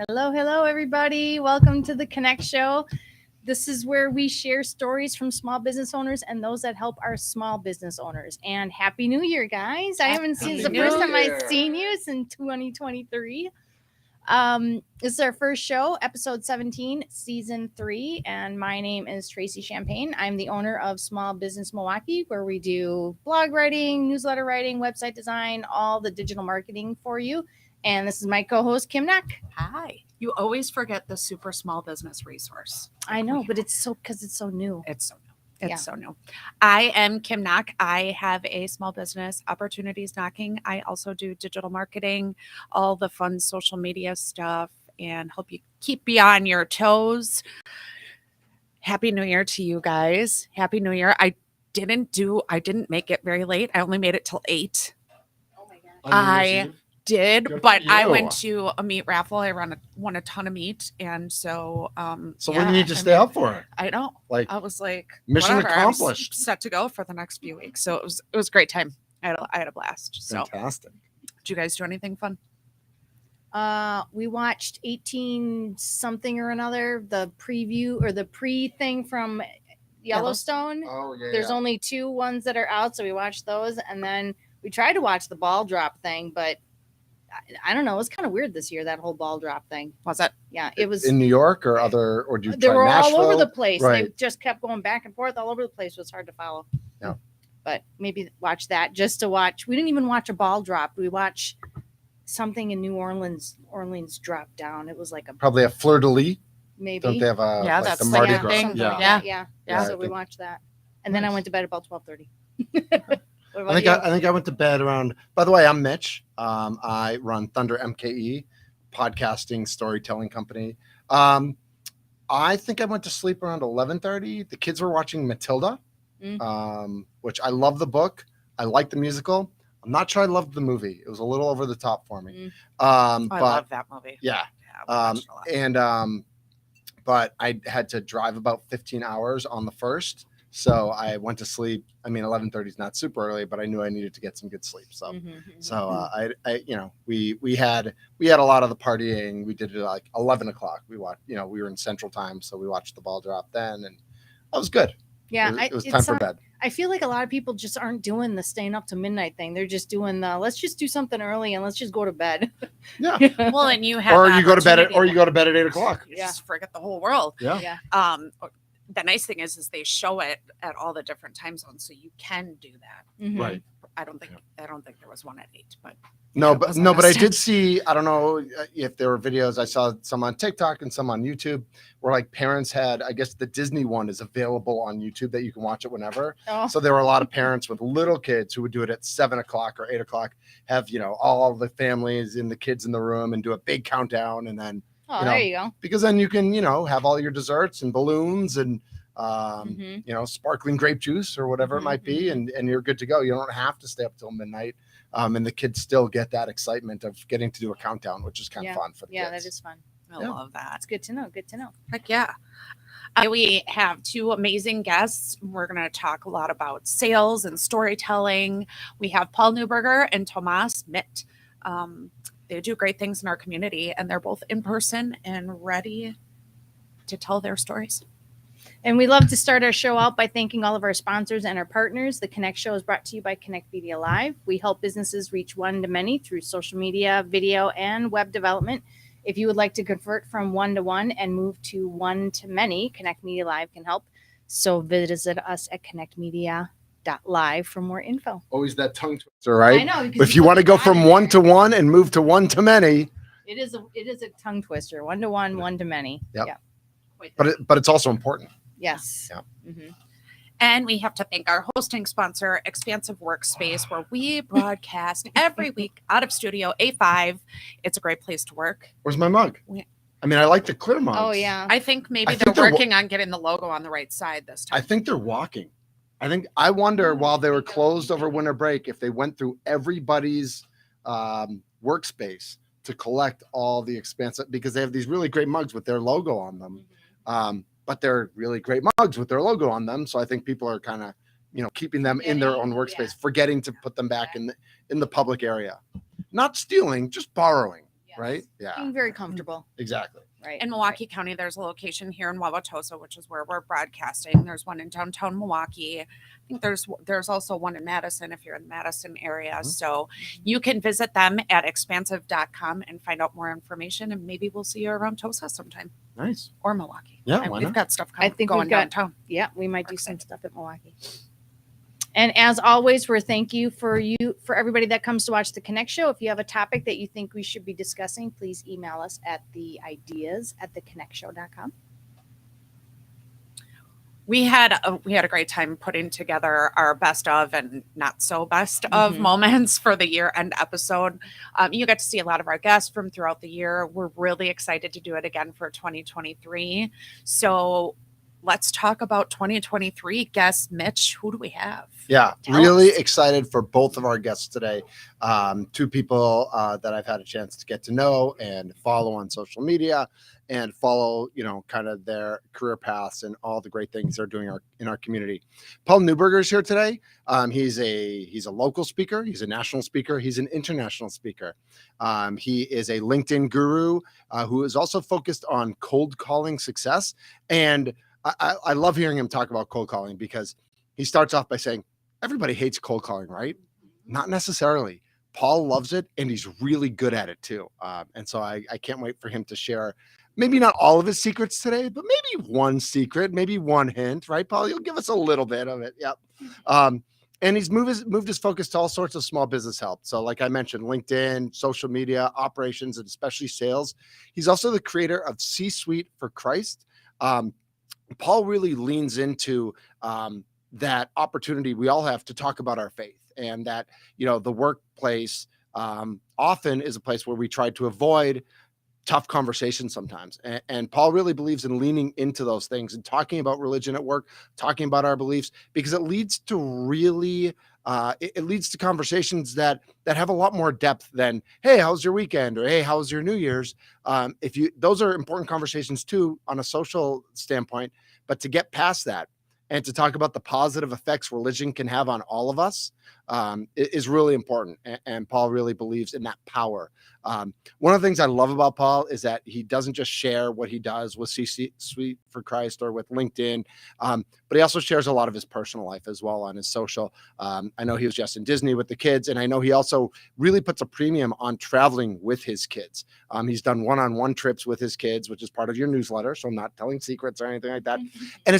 Hello, everybody. Welcome to the Connect Show. This is where we share stories from small business owners and those that help our small business owners. And Happy New Year, guys. I haven't seen the first time I've seen you since 2023. This is our first show, episode 17, season 3. And my name is Tracy Champagne. I'm the owner of Small Business Milwaukee, where we do blog writing, newsletter writing, website design, all the digital marketing for you. And this is my co-host, Kim Nack. Hi. You always forget the super small business resource. I know, but it's so new. It's so new. I am Kim Nack. I have a small business, Opportunities Knocking. I also do digital marketing, all the fun social media stuff, and help you keep you on your toes. Happy New Year to you guys. Happy New Year. I didn't make it very late. I only made it till 8. Oh my God. I did, Good but for I you. went to a meat raffle. I won a ton of meat, and so So when do you need to stay up for it? I don't. Like, I was like, mission whatever, I'm accomplished. set to go for the next few weeks. So it was a great time. I had a blast. So Fantastic. did you guys do anything fun? We watched 18 something or another, the preview or the pre thing from Yellowstone. Oh yeah. There's only 2 ones that are out, so we watched those, and then we tried to watch the ball drop thing, but I don't know. It was kind of weird this year, that whole ball drop thing. Was it? Yeah, it was. in New York or other, or do you They try were Nashville? all over the place. They Right. just kept going back and forth all over the place. It was hard to follow. Yeah. But maybe watch that just to watch. We didn't even watch a ball drop. We watched something in New Orleans. Orleans dropped down. It was like a Probably a fleur de lis. maybe. Don't they have a Yeah, like that's the the Mardi yeah, Gras? thing. Something Yeah. like that, yeah. Yeah. So I we think- watched that, and then I Nice. went to bed about 12:30. What I about think you? I went to bed around. By the way, I'm Mitch. I run Thunder MKE, podcasting storytelling company. I think I went to sleep around 11:30. The kids were watching Matilda, which I love the book. I like the musical. I'm not sure I loved the movie. It was a little over the top for me. I But love that movie. yeah, we watched it a lot. and but I had to drive about 15 hours on the first, so I went to sleep. I mean, 11:30 is not super early, but I knew I needed to get some good sleep. So, I we had a lot of the partying. We did it like 11 o'clock. We watched, we were in Central Time, so we watched the ball drop then, and that was good. Yeah, it was time for bed. I feel like a lot of people just aren't doing the staying up to midnight thing. They're just doing the let's just do something early and let's just go to bed. Yeah, Well, and you have or the you go to bed at opportunity 8 o'clock. to just forget the whole world. Yeah. Yeah. The nice thing is they show it at all the different time zones, so you can do that. Mhm. Right. I don't think there was one at 8, but No, it but wasn't no, but I us. did see. I don't know if there were videos. I saw some on TikTok and some on YouTube where like parents had. I guess the Disney one is available on YouTube that you can watch it whenever. Oh, So there were a lot of parents with little kids who would do it at 7 o'clock or 8 o'clock. Have all the families and the kids in the room and do a big countdown, and then oh, you know, there you go. because then you can have all your desserts and balloons and Mhm. sparkling grape juice or whatever it might be, and you're good to go. You don't have to stay up till midnight. And the kids still get that excitement of getting to do a countdown, which is kind of fun for the Yeah, kids. that is fun. I Yeah. love that. That's good to know. Good to know. Heck yeah. We have 2 amazing guests. We're going to talk a lot about sales and storytelling. We have Paul Neuberger and Toomas Mitt. They do great things in our community, and they're both in person and ready to tell their stories. And we love to start our show out by thanking all of our sponsors and our partners. The Connect Show is brought to you by Connect Media Live. We help businesses reach one to many through social media, video, and web development. If you would like to convert from one to one and move to one to many, Connect Media Live can help. So visit us at connectmedia.live for more info. Always that tongue twister, right? I know. because If you want to go from one to one and move to one to many, it is a tongue twister. One to one, one to many. Yep. Yeah. but it's also important. Yes. Yeah. Mhm. And we have to thank our hosting sponsor, Expansive Workspace, where we broadcast every week out of Studio A5. It's a great place to work. Where's my mug? Yeah. I mean, I like the clear mugs. Oh yeah. I think maybe I they're think they're working on getting the logo on the right side this I time. think they're walking. I wonder while they were closed over winter break if they went through everybody's workspace to collect all the expansive, because they have these really great mugs with their logo on them. But they're really great mugs with their logo on them. So I think people are kind of, keeping them in their own workspace, forgetting to put them back in the public area. Not stealing, just borrowing. right? Yeah, Being very comfortable, exactly. right? In Milwaukee County, there's a location here in Wauwatosa, which is where we're broadcasting. There's one in downtown Milwaukee. I think there's also one in Madison if you're in the Madison area. So you can visit them at expansive.com and find out more information, and maybe we'll see you around Tosa sometime. Nice. Or Milwaukee. Yeah, And why we've not? got stuff I think going we've got- downtown. Yeah, we might do some stuff at Milwaukee. And as always, we're thank you for everybody that comes to watch the Connect Show. If you have a topic that you think we should be discussing, please email us at theideas@theconnectshow.com. We had a great time putting together our best of and not so best of Mhm. moments for the year end episode. You got to see a lot of our guests from throughout the year. We're really excited to do it again for 2023. So let's talk about 2023 guests. Mitch, who do we have? Yeah, Tell really us. excited for both of our guests today. Two people that I've had a chance to get to know and follow on social media and follow, kind of their career paths and all the great things they're doing in our community. Paul Neuberger is here today. He's a local speaker. He's a national speaker. He's an international speaker. He is a LinkedIn guru who is also focused on cold calling success. And I love hearing him talk about cold calling because he starts off by saying, everybody hates cold calling, right? Not necessarily. Paul loves it, and he's really good at it too. And so I can't wait for him to share maybe not all of his secrets today, but maybe one secret, maybe one hint, right, Paul? You'll give us a little bit of it. Yep. And he's moved his focus to all sorts of small business help. So like I mentioned, LinkedIn, social media, operations, and especially sales. He's also the creator of C-Suite for Christ. Paul really leans into that opportunity we all have to talk about our faith, and that, the workplace often is a place where we try to avoid tough conversations sometimes. And Paul really believes in leaning into those things and talking about religion at work, talking about our beliefs, because it leads to really it leads to conversations that have a lot more depth than, hey, how's your weekend? Or hey, how's your New Year's? Those are important conversations too on a social standpoint, but to get past that and to talk about the positive effects religion can have on all of us is really important. And Paul really believes in that power. One of the things I love about Paul is that he doesn't just share what he does with C-Suite for Christ or with LinkedIn, but he also shares a lot of his personal life as well on his social. I know he was just in Disney with the kids, and I know he also really puts a premium on traveling with his kids. He's done one-on-one trips with his kids, which is part of your newsletter, so I'm not telling secrets or anything like that. And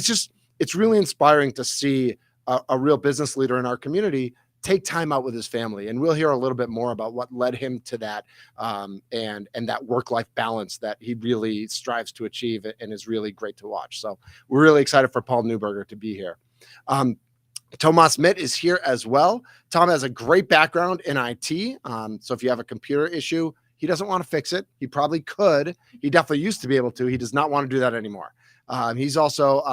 it's really inspiring to see a real business leader in our community take time out with his family. And we'll hear a little bit more about what led him to that and that work-life balance that he really strives to achieve and is really great to watch. So we're really excited for Paul Neuberger to be here. Toomas Mitt is here as well. Tom has a great background in IT. So if you have a computer issue, he doesn't want to fix it. He probably could. He definitely used to be able to. He does not want to do that anymore. He's also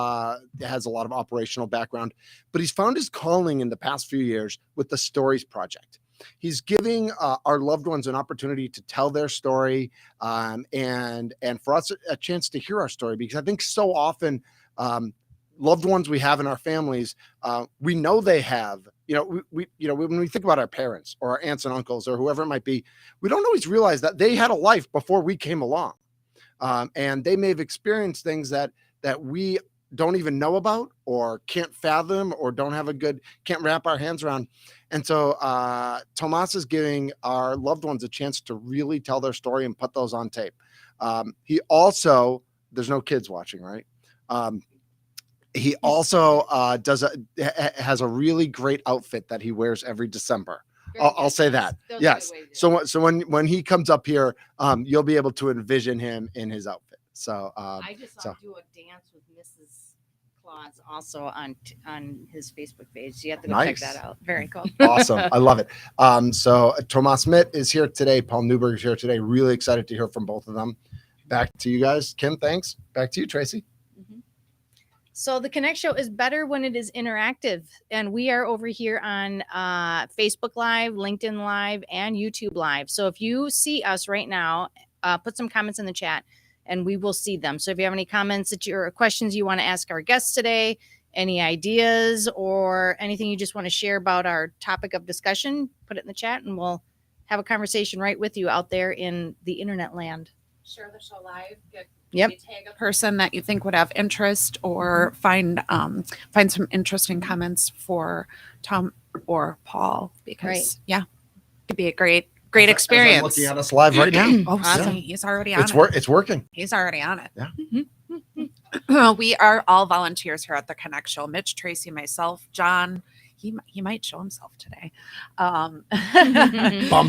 has a lot of operational background, but he's found his calling in the past few years with the Stories Project. He's giving our loved ones an opportunity to tell their story and for us a chance to hear our story, because I think so often loved ones we have in our families, we know they have, when we think about our parents or our aunts and uncles or whoever it might be, we don't always realize that they had a life before we came along. And they may have experienced things that we don't even know about or can't fathom or can't wrap our hands around. And so Toomas is giving our loved ones a chance to really tell their story and put those on tape. He also, there's no kids watching, right? He also has a really great outfit that he wears every December. I'll say that. Yes. So when he comes up here, you'll be able to envision him in his outfit. So I just saw him do a dance with Mrs. Claus also on his Facebook page. You have to go check that out. Very cool. Awesome. I love it. So Toomas Mitt is here today. Paul Neuberger is here today. Really excited to hear from both of them. Back to you guys. Kim, thanks. Back to you, Tracy. So the Connect Show is better when it is interactive, and we are over here on Facebook Live, LinkedIn Live, and YouTube Live. So if you see us right now, put some comments in the chat, and we will see them. So if you have any comments or questions you want to ask our guests today, any ideas or anything you just want to share about our topic of discussion, put it in the chat, and we'll have a conversation right with you out there in the internet land. Share the show live. Yep. Tag a person that you think would have interest, or find some interesting comments for Tom or Paul, because it'd be a great experience. I'm looking at us live right now. Oh, Awesome. see, he's already on it. It's working. He's already on it. Yeah. We are all volunteers here at the Connect Show. Mitch, Tracy, myself, John. He might show himself today. Bum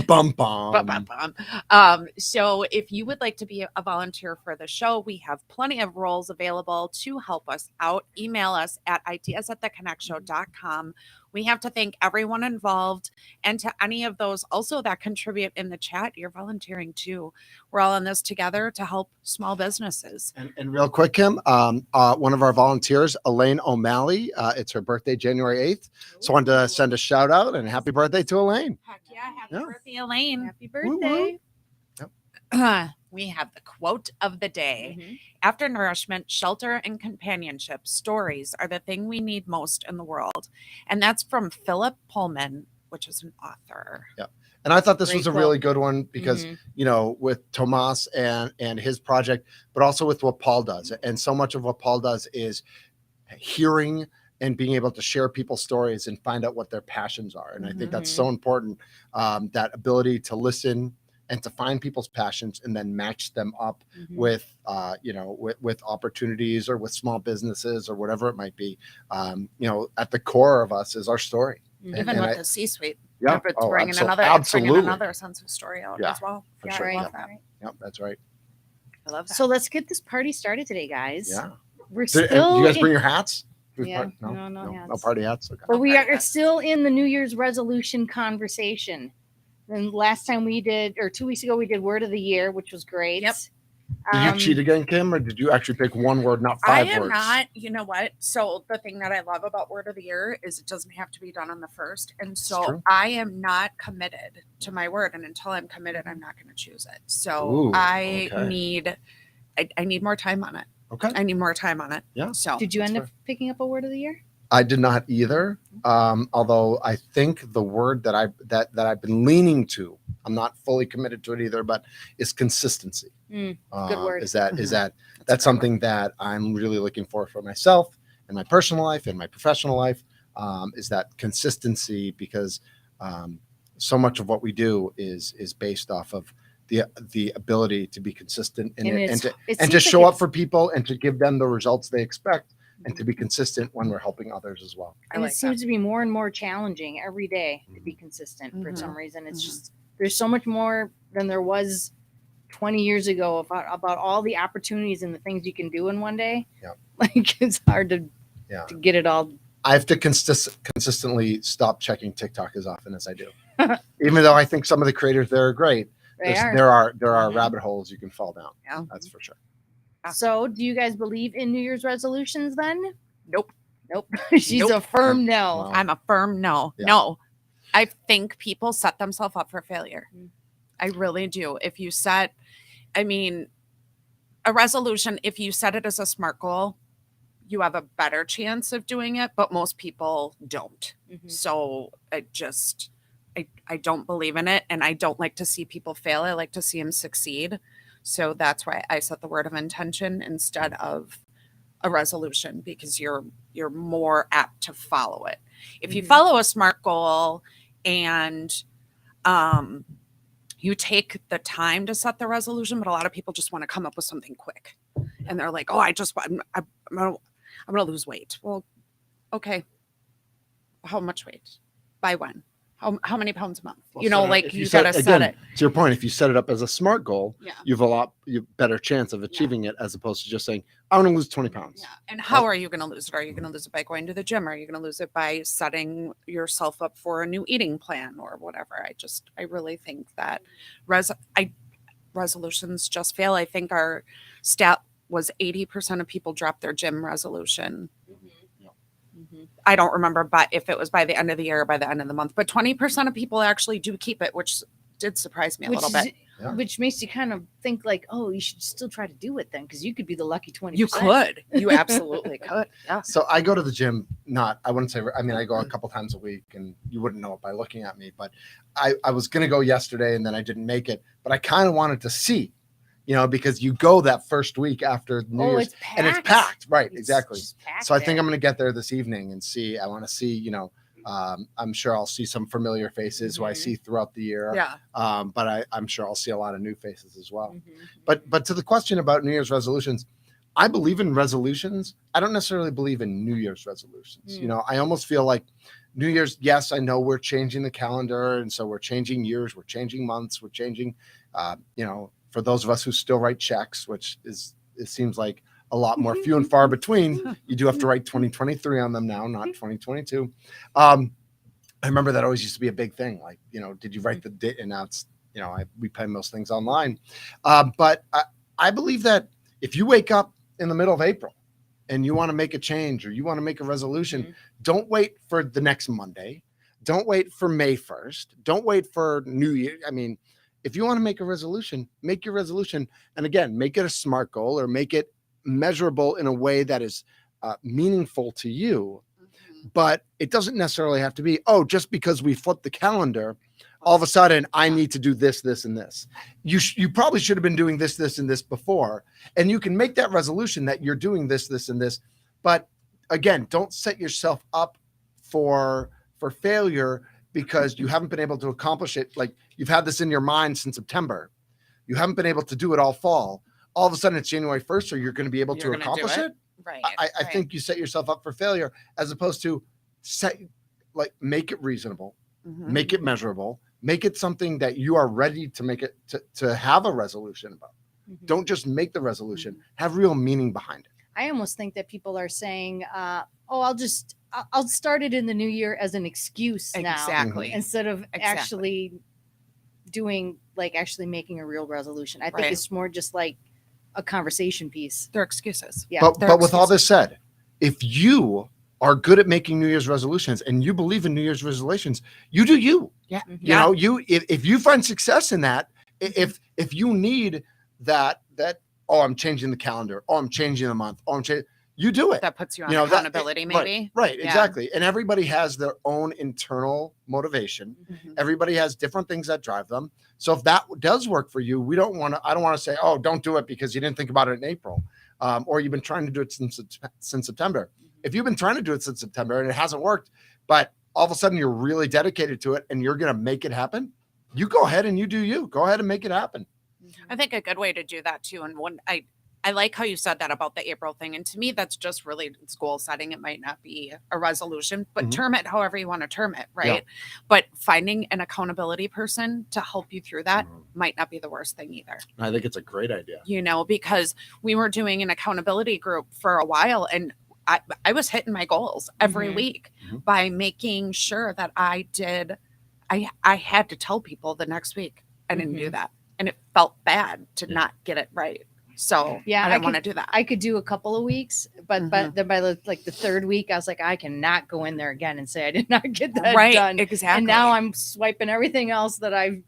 bum bum. Bum, bum, bum. So if you would like to be a volunteer for the show, we have plenty of roles available to help us out. Email us at ideas@theconnectshow.com. We have to thank everyone involved, and to any of those also that contribute in the chat. You're volunteering too. We're all in this together to help small businesses. And real quick, Kim, one of our volunteers, Elaine O'Malley, it's her birthday, January 8th. So I wanted to send a shout out and happy birthday to Elaine. Heck yeah, happy birthday, Elaine. Happy birthday. We have the quote of the day. After nourishment, shelter, and companionship, stories are the thing we need most in the world. And that's from Philip Pullman, which is an author. Yeah. And I thought this Great was a quote. really good one because, you know, with Toomas and his project, but also with what Paul does. And so much of what Paul does is hearing and being able to share people's stories and find out what their passions are. And I think that's so important, that ability to listen and to find people's passions and then match them up with, you know, with opportunities or with small businesses or whatever it might be. You know, at the core of us is our story. Even And with the C-suite. Yeah. It's Oh, bringing absolutely. another sense of story out Yeah, as well. for Yeah, sure. I Yeah. love that. Yep, that's right. I love that. So let's get this party started today, guys. Yeah. We're Do still you guys in- bring your hats? Yeah, No no hats. No party hats. Okay. but we party are hats. still in the New Year's resolution conversation. And last time we did, or 2 weeks ago, we did word of the year, which was great. Yep. Did you cheat again, Kim, or did you actually pick one word, not five I am words? not, you know what? So the thing that I love about word of the year is it doesn't have to be done on the first. And so true. I am not committed to my word. And until I'm committed, I'm not going to choose it. So Ooh, I okay. need more time on it. Okay. I need more time on it. Yeah. So Did you That's end up picking up a word of the year? I did not either. Although I think the word that I've been leaning to, I'm not fully committed to it either, but is consistency. Good word. That's something that I'm really looking for myself in my personal life and my professional life, is that consistency, because so much of what we do is based off of the ability to be consistent in it, and to seems show like up for people and to give them the results they expect, and to be consistent when we're helping others as well. And it seems to be more and more challenging every day to be consistent for some reason. It's just, there's so much more than there was 20 years ago about all the opportunities and the things you can do in one day. Yeah. Like it's hard to get it all. I have to consistently stop checking TikTok as often as I do. Even though I think some of the creators there are great, there are rabbit holes you can fall down. Yeah. That's for sure. So do you guys believe in New Year's resolutions then? Nope. She's Nope. a firm no. Wow. I'm a firm no. Yeah. No. I think people set themselves up for failure. I really do. If you set, a resolution, if you set it as a SMART goal, you have a better chance of doing it, but most people don't. So I don't believe in it, and I don't like to see people fail. I like to see them succeed. So that's why I set the word of intention instead of a resolution, because you're more apt to follow it. If you follow a SMART goal and you take the time to set the resolution, but a lot of people just want to come up with something quick, and they're like, "Oh, I'm gonna lose weight." Well, okay, how much weight? By when? How many pounds a month? Well, you know, so like if you gotta set it. To your point, if you set it up as a SMART goal, Yeah. you have better chance of achieving it, as opposed to just saying, I want to lose 20 pounds. Yeah. And how are you going to lose it? Are you going to lose it by going to the gym? Are you going to lose it by setting yourself up for a new eating plan or whatever? I really think that resolutions just fail. I think our stat was 80% of people drop their gym resolution. I don't remember, but if it was by the end of the year or by the end of the month, but 20% of people actually do keep it, which did surprise me a little bit. Yeah. Which makes you kind of think like, oh, you should still try to do it then, because you could be the lucky 20%. You could. You absolutely could. Yeah. So I go to the gym, I wouldn't say, I mean, I go a couple times a week, and you wouldn't know it by looking at me, but I was going to go yesterday and then I didn't make it, but I kind of wanted to see, because you go that first week after New Year's it's packed. and it's packed. Right. It's Exactly. just packed So I think there. I'm going to get there this evening and see, I want to see, I'm sure I'll see some familiar faces who I see throughout the year. Yeah. But I'm sure I'll see a lot of new faces as well. Mhm. But to the question about New Year's resolutions, I believe in resolutions. I don't necessarily believe in New Year's resolutions. I almost feel like New Year's, yes, I know we're changing the calendar. And so we're changing years, we're changing months, we're changing, for those of us who still write checks, which it seems like a lot more few and far between. You do have to write 2023 on them now, not 2022. I remember that always used to be a big thing. Like, did you write the date? And now it's, we pay most things online. But I believe that if you wake up in the middle of April and you want to make a change or you want to make a resolution, don't wait for the next Monday. Don't wait for May 1st. Don't wait for New Year. I mean, if you want to make a resolution, make your resolution. And again, make it a SMART goal or make it measurable in a way that is meaningful to you. But it doesn't necessarily have to be, just because we flipped the calendar, all of a sudden I need to do this, this, and this. You probably should have been doing this, this, and this before. And you can make that resolution that you're doing this, this, and this. But again, don't set yourself up for failure because you haven't been able to accomplish it. Like you've had this in your mind since September. You haven't been able to do it all fall. All of a sudden it's January 1st, so you're going to be able to accomplish it. Right. I think you set yourself up for failure as opposed to make it reasonable, make it measurable, make it something that you are ready to make it to have a resolution about. Don't just make the resolution, have real meaning behind it. I almost think that people are saying, I'll start it in the new year as an excuse now. Exactly. Instead of actually doing, actually making a real resolution. I think it's more just like a conversation piece. They're excuses. Yeah. But with all this said, if you are good at making New Year's resolutions and you believe in New Year's resolutions, you do you. Yeah. If you find success in that, if you need that, I'm changing the calendar, I'm changing the month, you do it. That puts you on accountability, maybe. Right, exactly. And everybody has their own internal motivation. Everybody has different things that drive them. So if that does work for you, I don't want to say, don't do it because you didn't think about it in April, or you've been trying to do it since September. If you've been trying to do it since September and it hasn't worked, but all of a sudden you're really dedicated to it and you're going to make it happen, you go ahead and you do you. Go ahead and make it happen. I think a good way to do that too, and I like how you said that about the April thing. And to me, that's just really it's goal setting. It might not be a resolution, but term it however you want to term it, right? Yeah. But finding an accountability person to help you through that might not be the worst thing either. I think it's a great idea. Because we were doing an accountability group for a while, and I was hitting my goals every week by making sure that I had to tell people the next week I didn't do that. And it felt bad to not get it right. So I didn't want to do that. I could do a couple of weeks, but then by the third week, I was like, I cannot go in there again and say I did not get that done. Exactly. And now I'm swiping everything else that I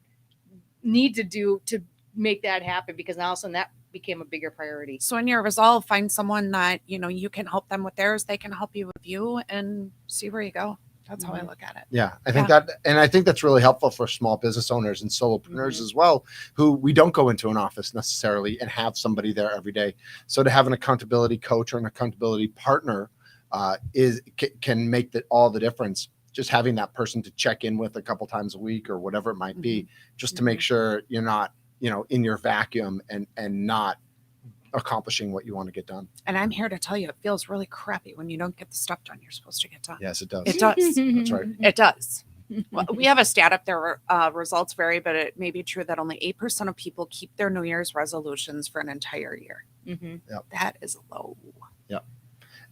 need to do to make that happen, because now all of a sudden that became a bigger priority. So in your resolve, find someone that you can help them with theirs, they can help you with you, and see where you go. That's how I look at it. Yeah, I think that, and I think that's really helpful for small business owners and solopreneurs as well, who we don't go into an office necessarily and have somebody there every day. So to have an accountability coach or an accountability partner can make all the difference. Just having that person to check in with a couple times a week or whatever it might be, just to make sure you're not, in your vacuum and not accomplishing what you want to get done. And I'm here to tell you, it feels really crappy when you don't get the stuff done you're supposed to get done. Yes, it does. It does. That's right. It does. Well, we have a stat up there, results vary, but it may be true that only 8% of people keep their New Year's resolutions for an entire year. Yep. That is low. Yep.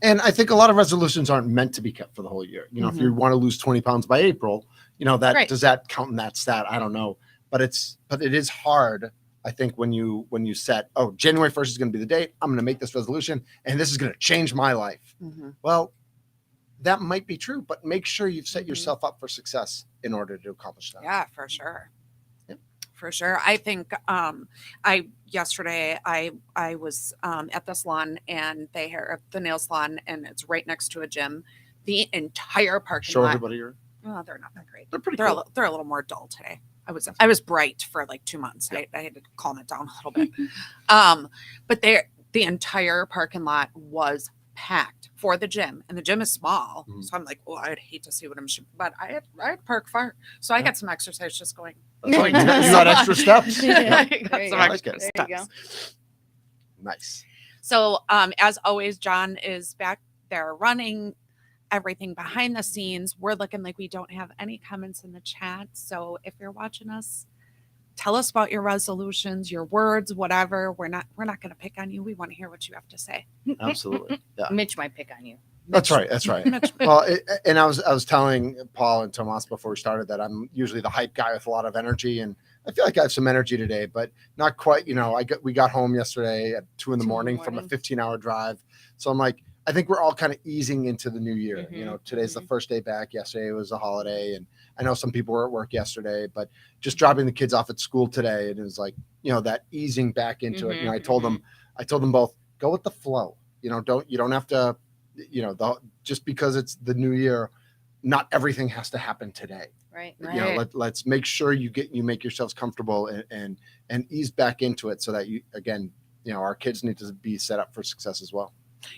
And I think a lot of resolutions aren't meant to be kept for the whole year. If you want to lose 20 pounds by April, does that count in that stat? I don't know. But it is hard, I think, when you set, January 1st is going to be the date, I'm going to make this resolution and this is going to change my life. Well, that might be true, but make sure you've set yourself up for success in order to accomplish that. Yeah, for sure. Yep. For sure. I think yesterday I was at the salon, and they have the nail salon, and it's right next to a gym. The entire parking Show lot. everybody your. Well, they're not that great. They're pretty They're cool. they're a little more dull today. I was bright for like 2 months. Yeah. I had to calm it down a little bit. But the entire parking lot was packed for the gym, and the gym is small. Mhm. So I'm like, oh, I'd hate to see what I'm shooting, but I had park far, so I Yeah. got some exercise just going. That's right. You got extra steps. Yeah. I There got you some go. extra There you go. steps. Nice. So, as always, John is back there running everything behind the scenes. We're looking like we don't have any comments in the chat. So if you're watching us, tell us about your resolutions, your words, whatever. We're not going to pick on you. We want to hear what you have to say. Absolutely. Yeah. Mitch might pick on you. That's right. That's right. Mitch, Well, and I was telling Paul and Toomas before we started that I'm usually the hype guy with a lot of energy, and I feel like I have some energy today, but not quite. We got home yesterday at 2 in the morning from a 15-hour drive, so I'm like, I think we're all kind of easing into the new year. Mhm, Today's the first day back. Yesterday was a holiday, and I know some people were at work yesterday, but just dropping the kids off at school today, and it was like, that easing back into it. I told them both, go with the flow. You don't have to. Just because it's the new year, not everything has to happen today. Right. Let's make sure you make yourselves comfortable and ease back into it so that our kids need to be set up for success as well.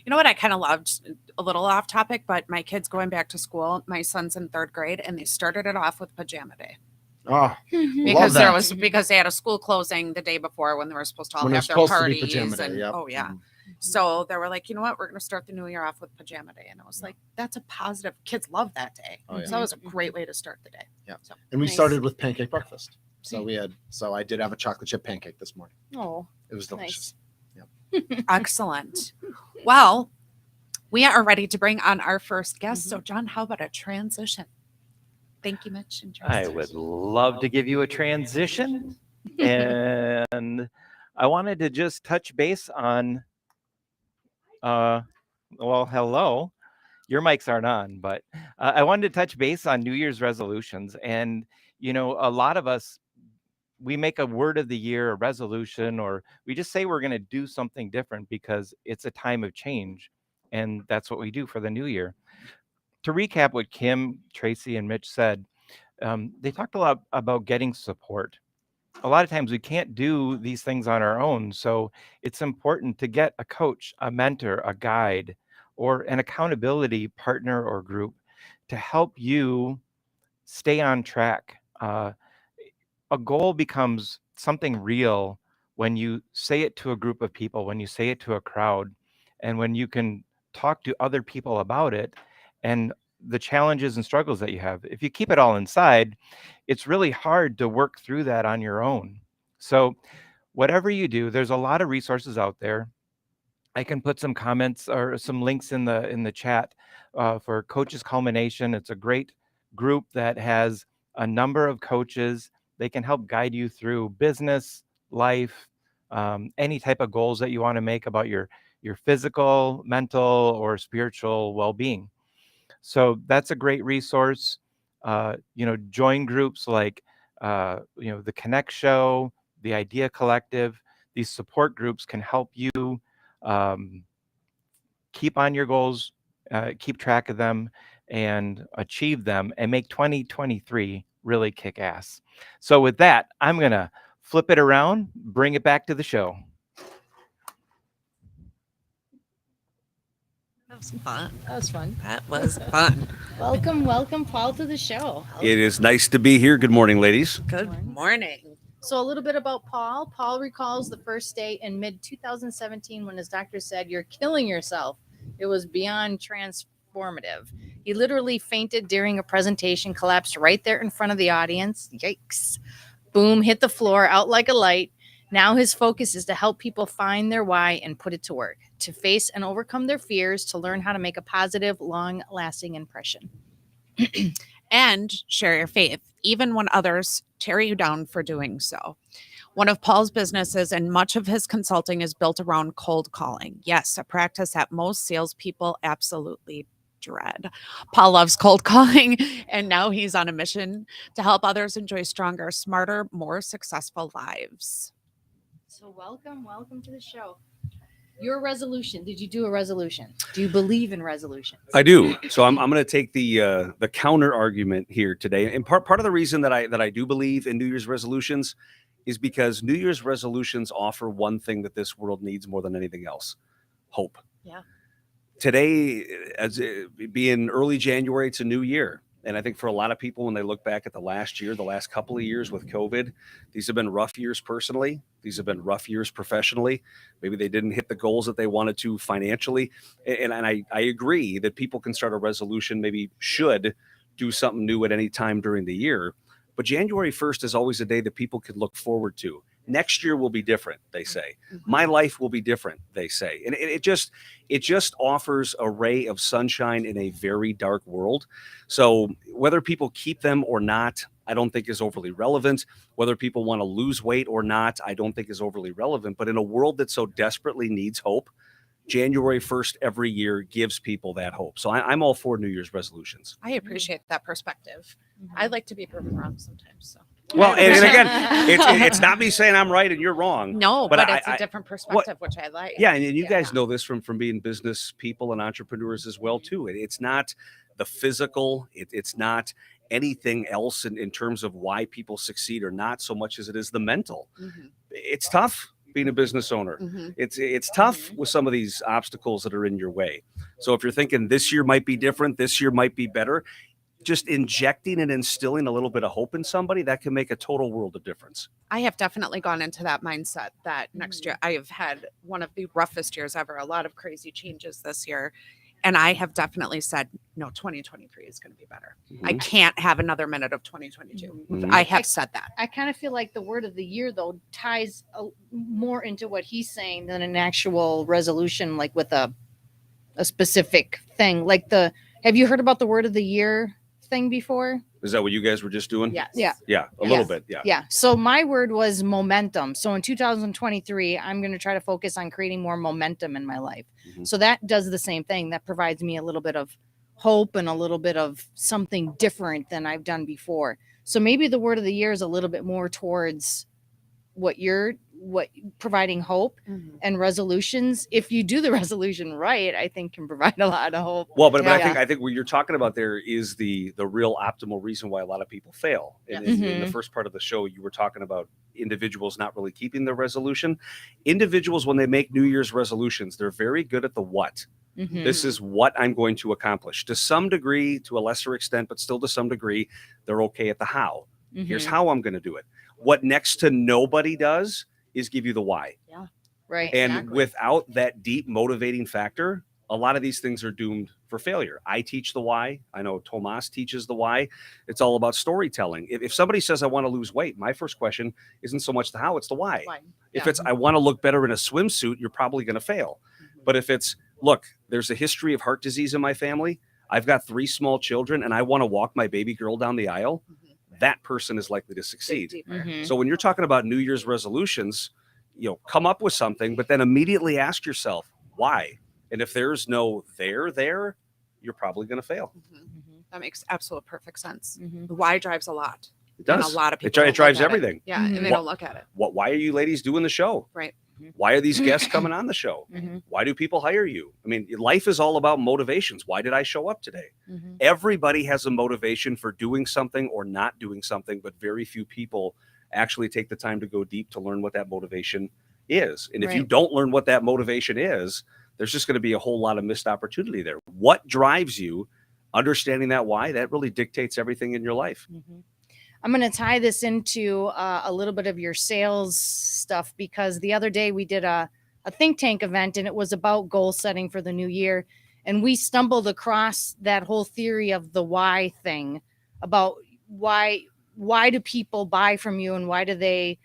You know what I kind of loved, a little off topic, but my kids going back to school, my son's in 3rd grade, and they started it off with pajama day. Oh, Because that. because they had a school closing the day before when they were supposed to all When have it's their supposed to be parties. pajama day, And, yep. Oh yeah. Mhm. So they were like, you know what? We're going to start the new year off with pajama day. And I was like, that's a positive. Kids love that day. Oh, yeah. So that was a great way to start the day. Yeah. So, And we Nice. started with pancake breakfast. So I did have a chocolate chip pancake this morning. Oh, It was delicious. excellent. Well, we are ready to bring on our first guest. So John, how about a transition? Thank you, Mitch. And I Tracy. would love to give you a transition. And I wanted to just touch base on, hello. Your mics aren't on, but I wanted to touch base on New Year's resolutions. And, a lot of us, we make a word of the year, a resolution, or we just say we're going to do something different because it's a time of change. And that's what we do for the new year. To recap what Kim, Tracy, and Mitch said, they talked a lot about getting support. A lot of times we can't do these things on our own. So it's important to get a coach, a mentor, a guide, or an accountability partner or group to help you stay on track. A goal becomes something real when you say it to a group of people, when you say it to a crowd, and when you can talk to other people about it and the challenges and struggles that you have. If you keep it all inside, it's really hard to work through that on your own. So whatever you do, there's a lot of resources out there. I can put some comments or some links in the chat for Coaches Culmination. It's a great group that has a number of coaches. They can help guide you through business, life, any type of goals that you want to make about your physical, mental, or spiritual well-being. So that's a great resource. Join groups like, the Connect Show, the Idea Collective. These support groups can help you keep on your goals, keep track of them, and achieve them, and make 2023 really kick ass. So with that, I'm going to flip it around, bring it back to the show. That was fun. that was fun. That was fun. Welcome, Paul, to the show. It is nice to be here. Good morning, ladies. Good morning. So a little bit about Paul. Paul recalls the first day in mid-2017 when his doctor said, "You're killing yourself." It was beyond transformative. He literally fainted during a presentation, collapsed right there in front of the audience. Yikes. Boom, hit the floor, out like a light. Now his focus is to help people find their why and put it to work, to face and overcome their fears, to learn how to make a positive, long-lasting impression. And share your faith, even when others tear you down for doing so. One of Paul's businesses and much of his consulting is built around cold calling. Yes, a practice that most salespeople absolutely dread. Paul loves cold calling, and now he's on a mission to help others enjoy stronger, smarter, more successful lives. So welcome to the show. Your resolution. Did you do a resolution? Do you believe in resolutions? I do. So I'm going to take the counter argument here today. And part of the reason that I do believe in New Year's resolutions is because New Year's resolutions offer one thing that this world needs more than anything else: hope. Yeah. Today, as being early January, it's a new year. And I think for a lot of people, when they look back at the last year, the last couple of years with COVID, these have been rough years personally. These have been rough years professionally. Maybe they didn't hit the goals that they wanted to financially. And I agree that people can start a resolution, maybe should do something new at any time during the year. But January 1st is always a day that people can look forward to. Next year will be different, they say. My life will be different, they say. And it just offers a ray of sunshine in a very dark world. So whether people keep them or not, I don't think is overly relevant. Whether people want to lose weight or not, I don't think is overly relevant. But in a world that so desperately needs hope, January 1st every year gives people that hope. So I'm all for New Year's resolutions. I appreciate that perspective. I like to be proven wrong sometimes. So. Well, and again, it's not me saying I'm right and you're wrong. No, but it's a different perspective, which I like. Yeah, and you guys know this from being business people and entrepreneurs as well, too. It's not the physical. It's not anything else in terms of why people succeed or not so much as it is the mental. It's tough being a business owner. It's tough with some of these obstacles that are in your way. So if you're thinking this year might be different, this year might be better, just injecting and instilling a little bit of hope in somebody, that can make a total world of difference. I have definitely gone into that mindset that next year I have had one of the roughest years ever, a lot of crazy changes this year. And I have definitely said, no, 2023 is going to be better. I can't have another minute of 2022. I have said that. I kind of feel like the word of the year, though, ties more into what he's saying than an actual resolution, like with a specific thing. Like have you heard about the word of the year thing before? Is that what you guys were just doing? Yes. Yeah, a little bit. Yeah. Yeah. So my word was momentum. So in 2023, I'm going to try to focus on creating more momentum in my life. So that does the same thing. That provides me a little bit of hope and a little bit of something different than I've done before. So maybe the word of the year is a little bit more towards what providing hope and resolutions. If you do the resolution right, I think can provide a lot of hope. Well, but I think what you're talking about there is the real optimal reason why a lot of people fail. In the first part of the show, you were talking about individuals not really keeping their resolution. Individuals, when they make New Year's resolutions, they're very good at the what. This is what I'm going to accomplish. To some degree, to a lesser extent, but still to some degree, they're okay at the how. Here's how I'm going to do it. What next to nobody does is give you the why. Yeah. Right. And without that deep motivating factor, a lot of these things are doomed for failure. I teach the why. I know Toomas teaches the why. It's all about storytelling. If somebody says I want to lose weight, my first question isn't so much the how, it's the why. If it's I want to look better in a swimsuit, you're probably going to fail. But if it's, look, there's a history of heart disease in my family. I've got 3 small children and I want to walk my baby girl down the aisle. That person is likely to succeed. So when you're talking about New Year's resolutions, come up with something, but then immediately ask yourself why. And if there's no there, you're probably going to fail. That makes absolute perfect sense. The why drives a lot. It does. And a lot of people. It drives everything. Yeah, and they don't look at it. Why are you ladies doing the show? Right. Why are these guests coming on the show? Why do people hire you? I mean, life is all about motivations. Why did I show up today? Everybody has a motivation for doing something or not doing something, but very few people actually take the time to go deep to learn what that motivation is. And if you don't learn what that motivation is, there's just going to be a whole lot of missed opportunity there. What drives you? Understanding that why, that really dictates everything in your life. I'm going to tie this into a little bit of your sales stuff, because the other day we did a think tank event and it was about goal setting for the new year. And we stumbled across that whole theory of the why thing, about why do people buy from you and why do they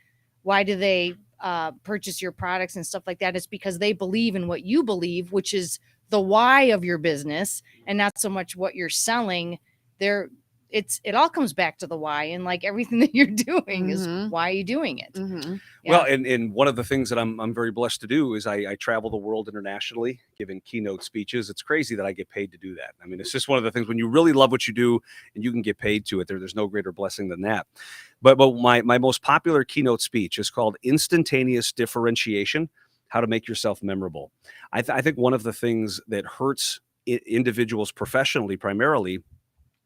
purchase your products and stuff like that. It's because they believe in what you believe, which is the why of your business, and not so much what you're selling. it all comes back to the why, and like everything that you're doing is Mhm. why are you doing it? Mhm. Well, and one of the things that I'm very blessed to do is I travel the world internationally giving keynote speeches. It's crazy that I get paid to do that. I mean, it's just one of the things when you really love what you do and you can get paid to it, there's no greater blessing than that. But my most popular keynote speech is called Instantaneous Differentiation: How to Make Yourself Memorable. I think one of the things that hurts individuals professionally primarily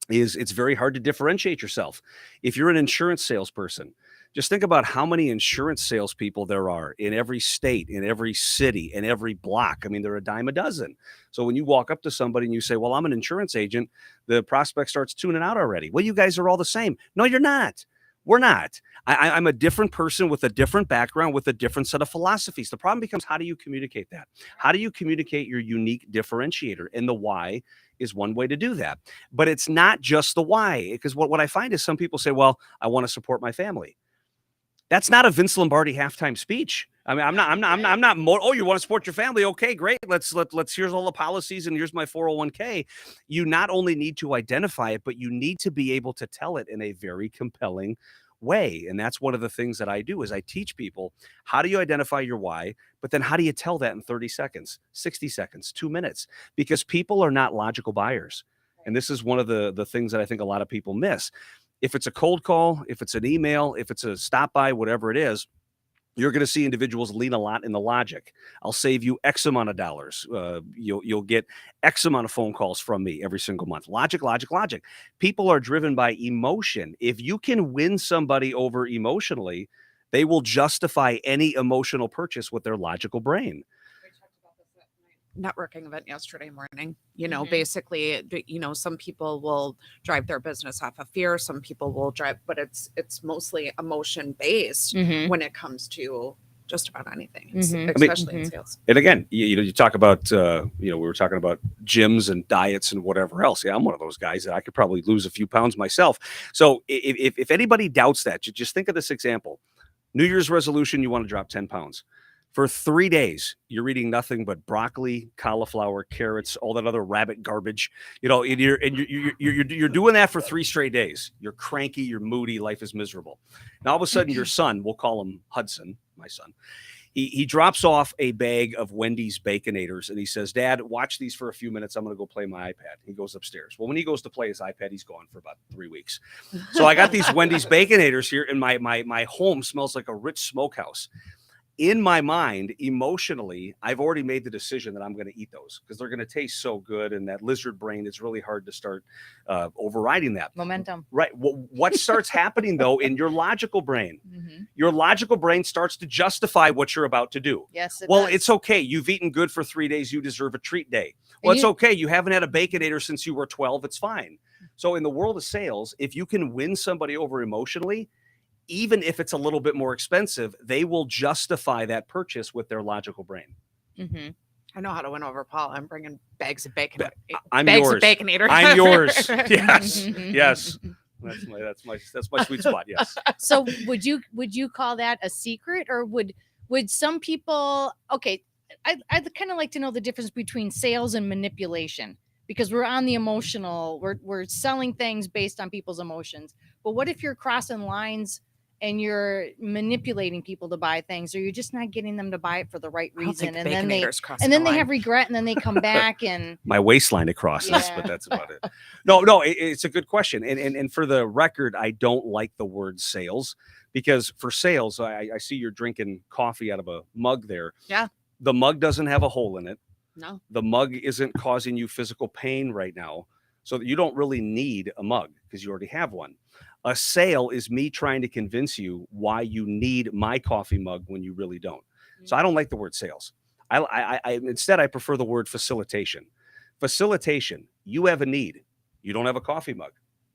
is it's very hard to differentiate yourself. If you're an insurance salesperson, just think about how many insurance salespeople there are in every state, in every city, in every block. I mean, there are a dime a dozen. So when you walk up to somebody and you say, well, I'm an insurance agent, the prospect starts tuning out already. Well, you guys are all the same. No, you're not. We're not. I'm a different person with a different background, with a different set of philosophies. The problem becomes, how do you communicate that? How do you communicate your unique differentiator? And the why is one way to do that. But it's not just the why, because what I find is some people say, well, I want to support my family. That's not a Vince Lombardi halftime speech. I mean, I'm not. Oh, you want to support your family? Okay, great. Let's here's all the policies and here's my 401k. You not only need to identify it, but you need to be able to tell it in a very compelling way. And that's one of the things that I do is I teach people, how do you identify your why, but then how do you tell that in 30 seconds, 60 seconds, 2 minutes? Because people are not logical buyers. And this is one of the things that I think a lot of people miss. If it's a cold call, if it's an email, if it's a stop by, whatever it is, you're going to see individuals lean a lot in the logic. I'll save you X amount of dollars. You'll get X amount of phone calls from me every single month. Logic, logic, logic. People are driven by emotion. If you can win somebody over emotionally, they will justify any emotional purchase with their logical brain. Networking event yesterday morning. You know, Mhm. basically, some people will drive their business off of fear. Some people will drive, but it's mostly emotion based Mhm. when it comes to just about anything, Mhm. especially in Mhm. sales. And again, you talk about, we were talking about gyms and diets and whatever else. Yeah, I'm one of those guys that I could probably lose a few pounds myself. So if anybody doubts that, just think of this example. New Year's resolution, you want to drop 10 pounds. For 3 days, you're eating nothing but broccoli, cauliflower, carrots, all that other rabbit garbage. And you're doing that for 3 straight days. You're cranky, you're moody, life is miserable. Now all of a sudden, your son, we'll call him Hudson, my son. He drops off a bag of Wendy's Baconators and he says, Dad, watch these for a few minutes. I'm going to go play my iPad. He goes upstairs. Well, when he goes to play his iPad, he's gone for about 3 weeks. So I got these Wendy's Baconators here, and my home smells like a rich smokehouse. In my mind, emotionally, I've already made the decision that I'm going to eat those because they're going to taste so good. And that lizard brain, it's really hard to start overriding that. Momentum. Right. What starts happening, though, in your logical brain? Mhm. Your logical brain starts to justify what you're about to do. Yes, it Well, does. it's okay. You've eaten good for 3 days. You deserve a treat day. Well, And it's okay. You haven't had a Baconator since you were 12. It's fine. So in the world of sales, if you can win somebody over emotionally, even if it's a little bit more expensive, they will justify that purchase with their logical brain. Mhm. I know how to win over Paul. I'm bringing bags of bacon. I'm bags yours. of Baconator. I'm yours. Yes. Yes. That's my sweet spot. Yes. So would you call that a secret, or would some people? Okay, I'd kind of like to know the difference between sales and manipulation, because we're on the emotional. We're selling things based on people's emotions. But what if you're crossing lines and you're manipulating people to buy things, or you're just not getting them to buy it for the right I don't reason, think and then they Baconators have regret, and then they come back and My waistline it crosses, Yeah. but that's about it. No, it's a good question. And for the record, I don't like the word sales because for sales, I see you're drinking coffee out of a mug there. Yeah. The mug doesn't have a hole in it. No. The mug isn't causing you physical pain right now. So you don't really need a mug because you already have one. A sale is me trying to convince you why you need my coffee mug when you really don't. So I don't like the word sales. I instead I prefer the word facilitation. Facilitation. You have a need. You don't have a coffee mug,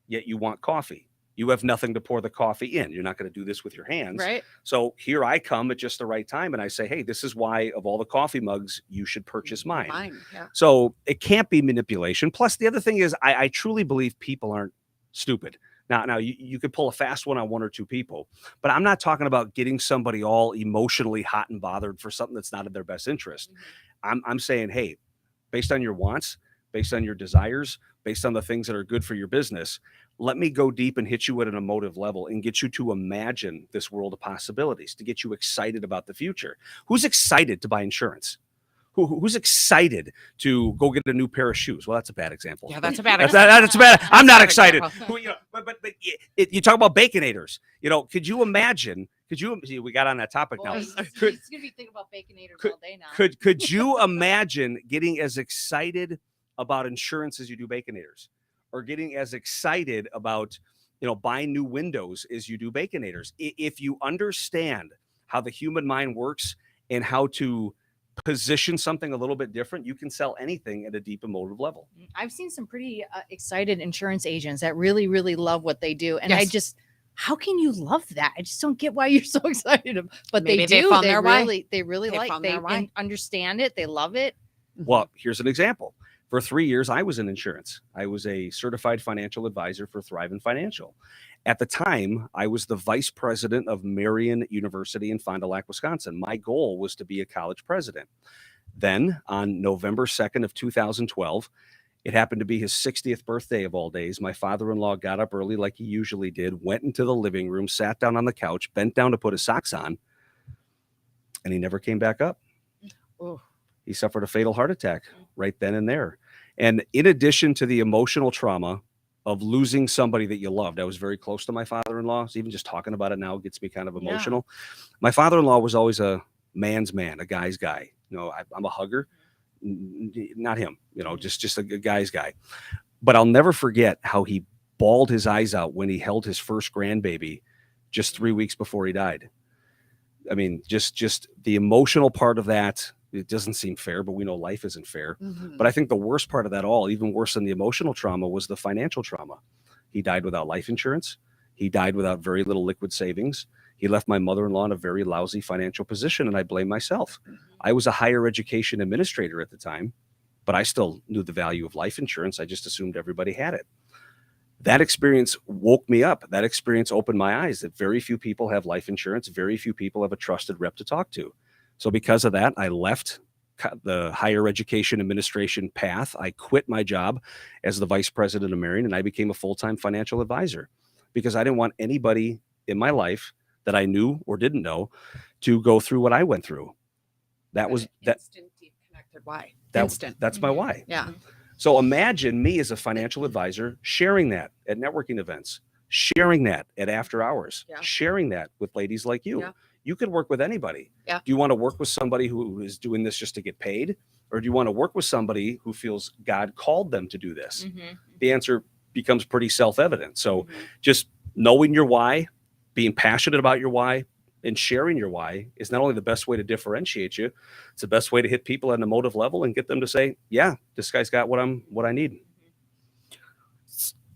yet you want coffee. You have nothing to pour the coffee in. You're not going to do this with your hands. Right. So here I come at just the right time and I say, hey, this is why of all the coffee mugs, you should purchase mine. Yeah. So it can't be manipulation. Plus, the other thing is I truly believe people aren't stupid. Now you could pull a fast one on 1 or 2 people, but I'm not talking about getting somebody all emotionally hot and bothered for something that's not in their best interest. I'm saying, hey, based on your wants, based on your desires, based on the things that are good for your business. Let me go deep and hit you at an emotive level and get you to imagine this world of possibilities, to get you excited about the future. Who's excited to buy insurance? Who's excited to go get a new pair of shoes? Well, that's a bad example. Yeah, that's a bad That's, example. that's bad. I'm not bad excited. example. But you talk about baconators. Could you imagine? We got on that topic now. He's gonna be thinking about baconators all day now. Could you imagine getting as excited about insurance as you do baconators, or getting as excited about buying new windows as you do baconators? If you understand how the human mind works and how to position something a little bit different, you can sell anything at a deep emotive level. I've seen some pretty excited insurance agents that really, really love what they do. And Yes. how can you love that? I just don't get why you're so excited. But Maybe they they do. found They their why. really, they really They like, found they their why. understand it. They love it. Well, here's an example. For 3 years, I was in insurance. I was a certified financial advisor for Thrivent Financial. At the time, I was the vice president of Marion University in Fond du Lac, Wisconsin. My goal was to be a college president. Then, on November 2nd of 2012, it happened to be his 60th birthday of all days. My father-in-law got up early like he usually did, went into the living room, sat down on the couch, bent down to put his socks on, and he never came back up. Oh. He suffered a fatal heart attack right then and there. And in addition to the emotional trauma of losing somebody that you loved, I was very close to my father-in-law. So even just talking about it now gets me kind of emotional. My father-in-law was always a man's man, a guy's guy. I'm a hugger, not him, just a guy's guy. But I'll never forget how he bawled his eyes out when he held his first grandbaby just 3 weeks before he died. I mean, just the emotional part of that. It doesn't seem fair, but we know life isn't fair. Mhm. But I think the worst part of that all, even worse than the emotional trauma, was the financial trauma. He died without life insurance. He died without very little liquid savings. He left my mother-in-law in a very lousy financial position, and I blame myself. I was a higher education administrator at the time, but I still knew the value of life insurance. I just assumed everybody had it. That experience woke me up. That experience opened my eyes that very few people have life insurance. Very few people have a trusted rep to talk to. So because of that, I left the higher education administration path. I quit my job as the vice president of Marion, and I became a full-time financial advisor because I didn't want anybody in my life that I knew or didn't know to go through what I went through. That was that. Instant, deep connected why. Instant. That's my why. Yeah. So imagine me as a financial advisor sharing that at networking events, sharing that at after hours, sharing that with ladies like you. Yeah. You could work with anybody. Yeah. Do you want to work with somebody who is doing this just to get paid? Or do you want to work with somebody who feels God called them to do this? Mm-hmm. The answer becomes pretty self-evident. So just knowing your why, being passionate about your why, and sharing your why is not only the best way to differentiate you, it's the best way to hit people at an emotive level and get them to say, yeah, this guy's got what I need.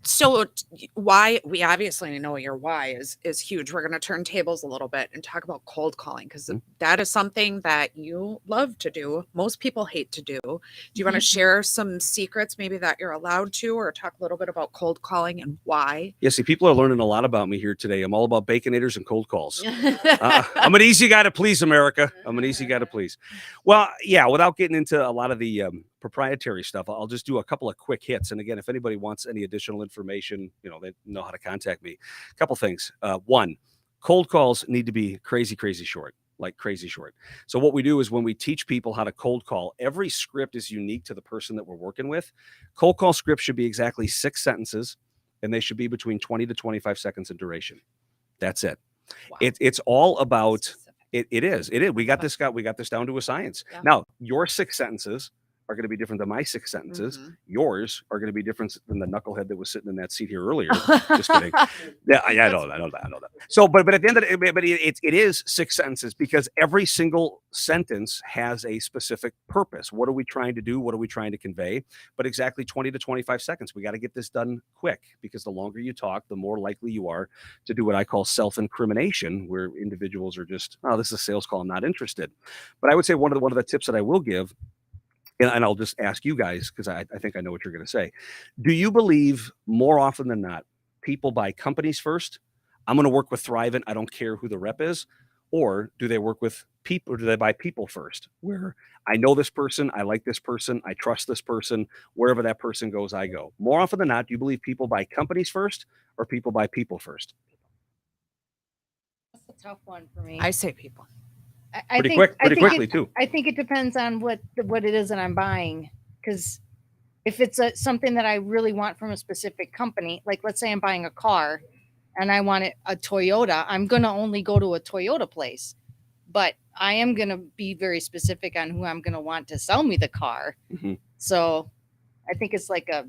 So why, we obviously know your why is huge. We're going to turn tables a little bit and talk about cold calling because that is something that you love to do. Most people hate to do. Do you want to share some secrets maybe that you're allowed to, or talk a little bit about cold calling and why? Yeah, see, people are learning a lot about me here today. I'm all about baconators and cold calls. I'm an easy guy to please, America. I'm an easy guy to please. Well, yeah, without getting into a lot of the proprietary stuff, I'll just do a couple of quick hits. And again, if anybody wants any additional information, they know how to contact me. A couple things. One, cold calls need to be crazy short, like crazy short. So what we do is when we teach people how to cold call, every script is unique to the person that we're working with. Cold call scripts should be exactly 6 sentences, and they should be between 20 to 25 seconds in duration. That's it. Wow. It's all about it. It is. We got this down to a science. Yeah. Now, your 6 sentences are going to be different than my 6 sentences. Mhm. Yours are going to be different than the knucklehead that was sitting in that seat here earlier. Just kidding. Yeah, I know that. So, but at the end of the day, but it is 6 sentences because every single sentence has a specific purpose. What are we trying to do? What are we trying to convey? But exactly 20 to 25 seconds. We got to get this done quick because the longer you talk, the more likely you are to do what I call self-incrimination, where individuals are just, oh, this is a sales call, I'm not interested. But I would say one of the tips that I will give, and I'll just ask you guys, because I think I know what you're going to say. Do you believe more often than not, people buy companies first? I'm going to work with Thrivent. I don't care who the rep is. Or do they work with people, or do they buy people first? Where I know this person, I like this person, I trust this person, wherever that person goes, I go. More often than not, do you believe people buy companies first or people buy people first? That's a tough one for me. I say people. Pretty quickly too. I think it depends on what it is that I'm buying. Because if it's something that I really want from a specific company, like let's say I'm buying a car and I want a Toyota, I'm going to only go to a Toyota place. But I am going to be very specific on who I'm going to want to sell me the car. Mm-hmm. So I think it's like a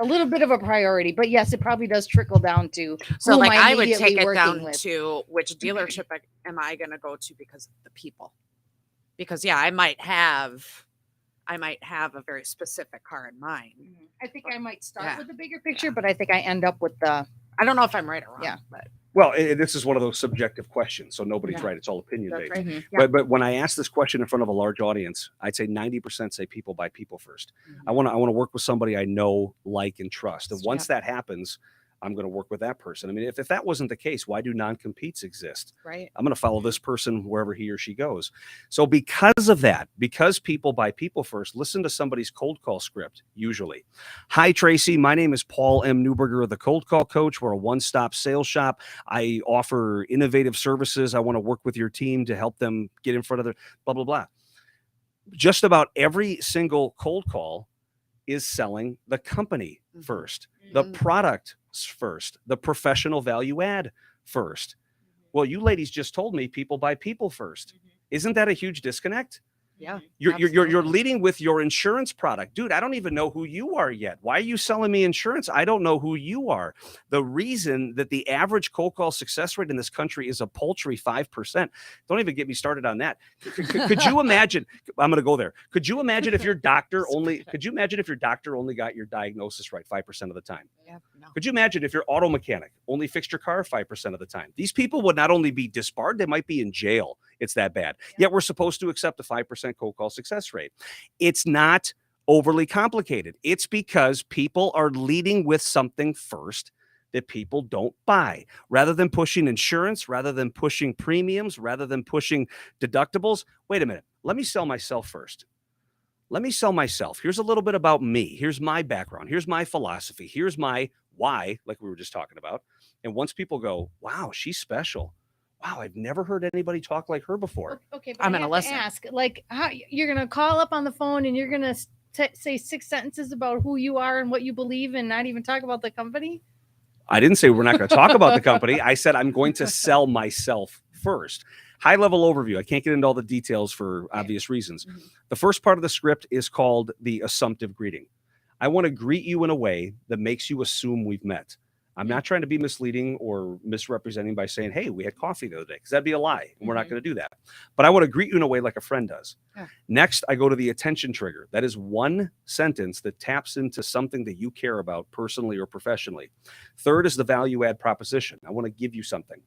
little bit of a priority. But yes, it probably does trickle down to So who like am I I would immediately take it working down with. to which dealership am I going to go to because of the people. Because yeah, I might have a very specific car in mind. I think I might start Yeah. with the bigger picture, but I think I end up with the I don't know if I'm right or wrong. Yeah. But Well, this is one of those subjective questions, so nobody's Yeah. right. It's all opinion that's based. right. Yeah. But when I ask this question in front of a large audience, I'd say 90% say people buy people first. Mm-hmm. I want to work with somebody I know, like, and trust. And once that happens, I'm going to work with that person. I mean, if that wasn't the case, why do non-competes exist? Right. I'm going to follow this person wherever he or she goes. So because of that, because people buy people first, listen to somebody's cold call script, usually. Hi, Tracy. My name is Paul M. Neuberger, the Cold Call Coach. We're a one-stop sales shop. I offer innovative services. I want to work with your team to help them get in front of their blah, blah, blah. Just about every single cold call is selling the company first, the product first, the professional value add first. Well, you ladies just told me people buy people first. Isn't that a huge disconnect? Yeah. You're leading with your insurance product. Dude, I don't even know who you are yet. Why are you selling me insurance? I don't know who you are. The reason that the average cold call success rate in this country is a paltry 5%. Don't even get me started on that. Could you imagine? I'm going to go there. Could you imagine if your doctor only got your diagnosis right 5% of the time? Yeah. No. Could you imagine if your auto mechanic only fixed your car 5% of the time? These people would not only be disbarred, they might be in jail. It's that bad. Yet we're supposed to accept a 5% cold call success rate. It's not overly complicated. It's because people are leading with something first that people don't buy. Rather than pushing insurance, rather than pushing premiums, rather than pushing deductibles, wait a minute. Let me sell myself first. Let me sell myself. Here's a little bit about me. Here's my background. Here's my philosophy. Here's my why, like we were just talking about. And once people go, wow, she's special. Wow, I've never heard anybody talk like her before. Okay, but I'm I gonna have to listen. ask, like, how you're gonna call up on the phone and you're gonna say 6 sentences about who you are and what you believe, and not even talk about the company? I didn't say we're not going to talk about the company. I said I'm going to sell myself first. High-level overview. I can't get into all the details for obvious reasons. The first part of the script is called the assumptive greeting. I want to greet you in a way that makes you assume we've met. I'm not trying to be misleading or misrepresenting by saying, hey, we had coffee the other day, because that'd be a lie, and we're not going to do that. But I want to greet you in a way like a friend does. Yeah. Next, I go to the attention trigger. That is one sentence that taps into something that you care about personally or professionally. Third is the value add proposition. I want to give you something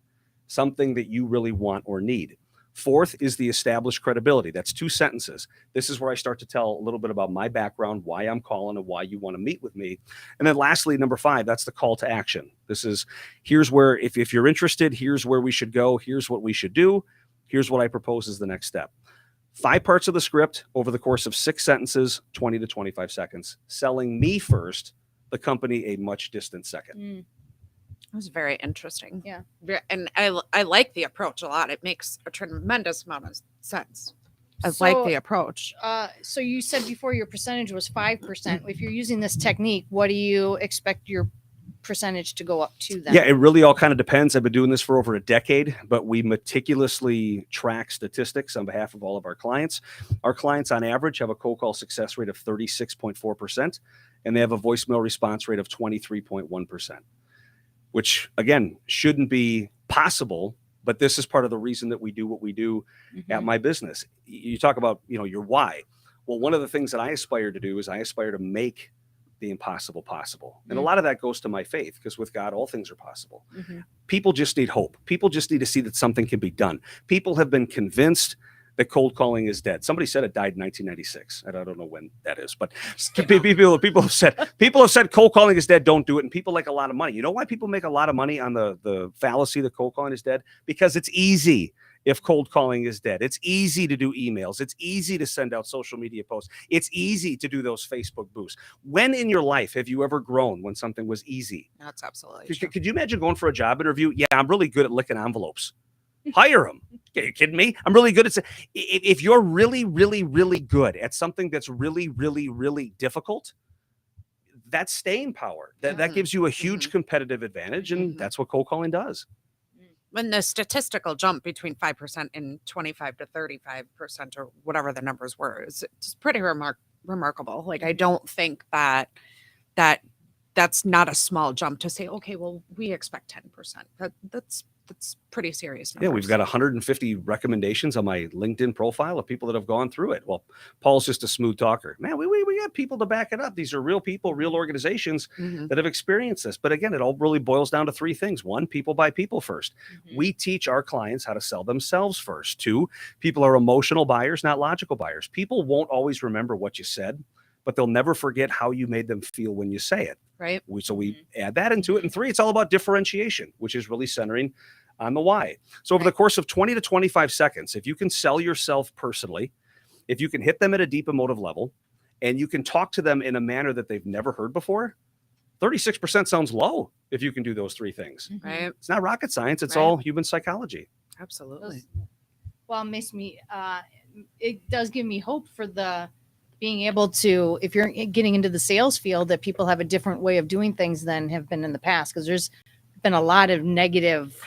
that you really want or need. Fourth is the established credibility. That's 2 sentences. This is where I start to tell a little bit about my background, why I'm calling, and why you want to meet with me. And then lastly, number 5, that's the call to action. This is, here's where, if you're interested, here's where we should go. Here's what we should do. Here's what I propose as the next step. 5 parts of the script over the course of 6 sentences, 20 to 25 seconds. Selling me first, the company a much distant second. It was very interesting. Yeah. And I like the approach a lot. It makes a tremendous amount of sense. I So, like the approach. So you said before your percentage was 5%. If you're using this technique, what do you expect your percentage to go up to then? Yeah, it really all kind of depends. I've been doing this for over a decade, but we meticulously track statistics on behalf of all of our clients. Our clients on average have a cold call success rate of 36.4%, and they have a voicemail response rate of 23.1%. Which again shouldn't be possible, but this is part of the reason that we do what we do at my business. You talk about, your why. Well, one of the things that I aspire to do is I aspire to make the impossible possible. And a lot of that goes to my faith, because with God, all things are possible. People just need hope. People just need to see that something can be done. People have been convinced that cold calling is dead. Somebody said it died in 1996. I don't know when that is, but people have said cold calling is dead. Don't do it. And people make a lot of money. You know why people make a lot of money on the fallacy that cold calling is dead? Because it's easy. if cold calling is dead. It's easy to do emails. It's easy to send out social media posts. It's easy to do those Facebook boosts. When in your life have you ever grown when something was easy? That's absolutely true. Could you imagine going for a job interview? Yeah, I'm really good at licking envelopes. Hire them. Are you kidding me? I'm really good at if you're really, really, really good at something that's really, really, really difficult, that's staying power. That gives you a huge competitive advantage, and that's what cold calling does. When the statistical jump between 5% and 25 to 35% or whatever the numbers were, it's pretty remarkable. Like, I don't think that's not a small jump to say, okay, well, we expect 10%. That's pretty serious numbers. Yeah, we've got 150 recommendations on my LinkedIn profile of people that have gone through it. Well, Paul's just a smooth talker. Man, we got people to back it up. These are real people, real organizations that have experienced this. But again, it all really boils down to three things. One, people buy people first. We teach our clients how to sell themselves first. Two, people are emotional buyers, not logical buyers. People won't always remember what you said, but they'll never forget how you made them feel when you say it. Right. So we add that into it. And three, it's all about differentiation, which is really centering on the why. So over the course of 20 to 25 seconds, if you can sell yourself personally, if you can hit them at a deep emotive level, and you can talk to them in a manner that they've never heard before, 36% sounds low if you can do those three things. Right. It's not rocket science. It's all human psychology. Absolutely. Well, it does give me hope for the being able to, if you're getting into the sales field, that people have a different way of doing things than have been in the past. Because there's been a lot of negative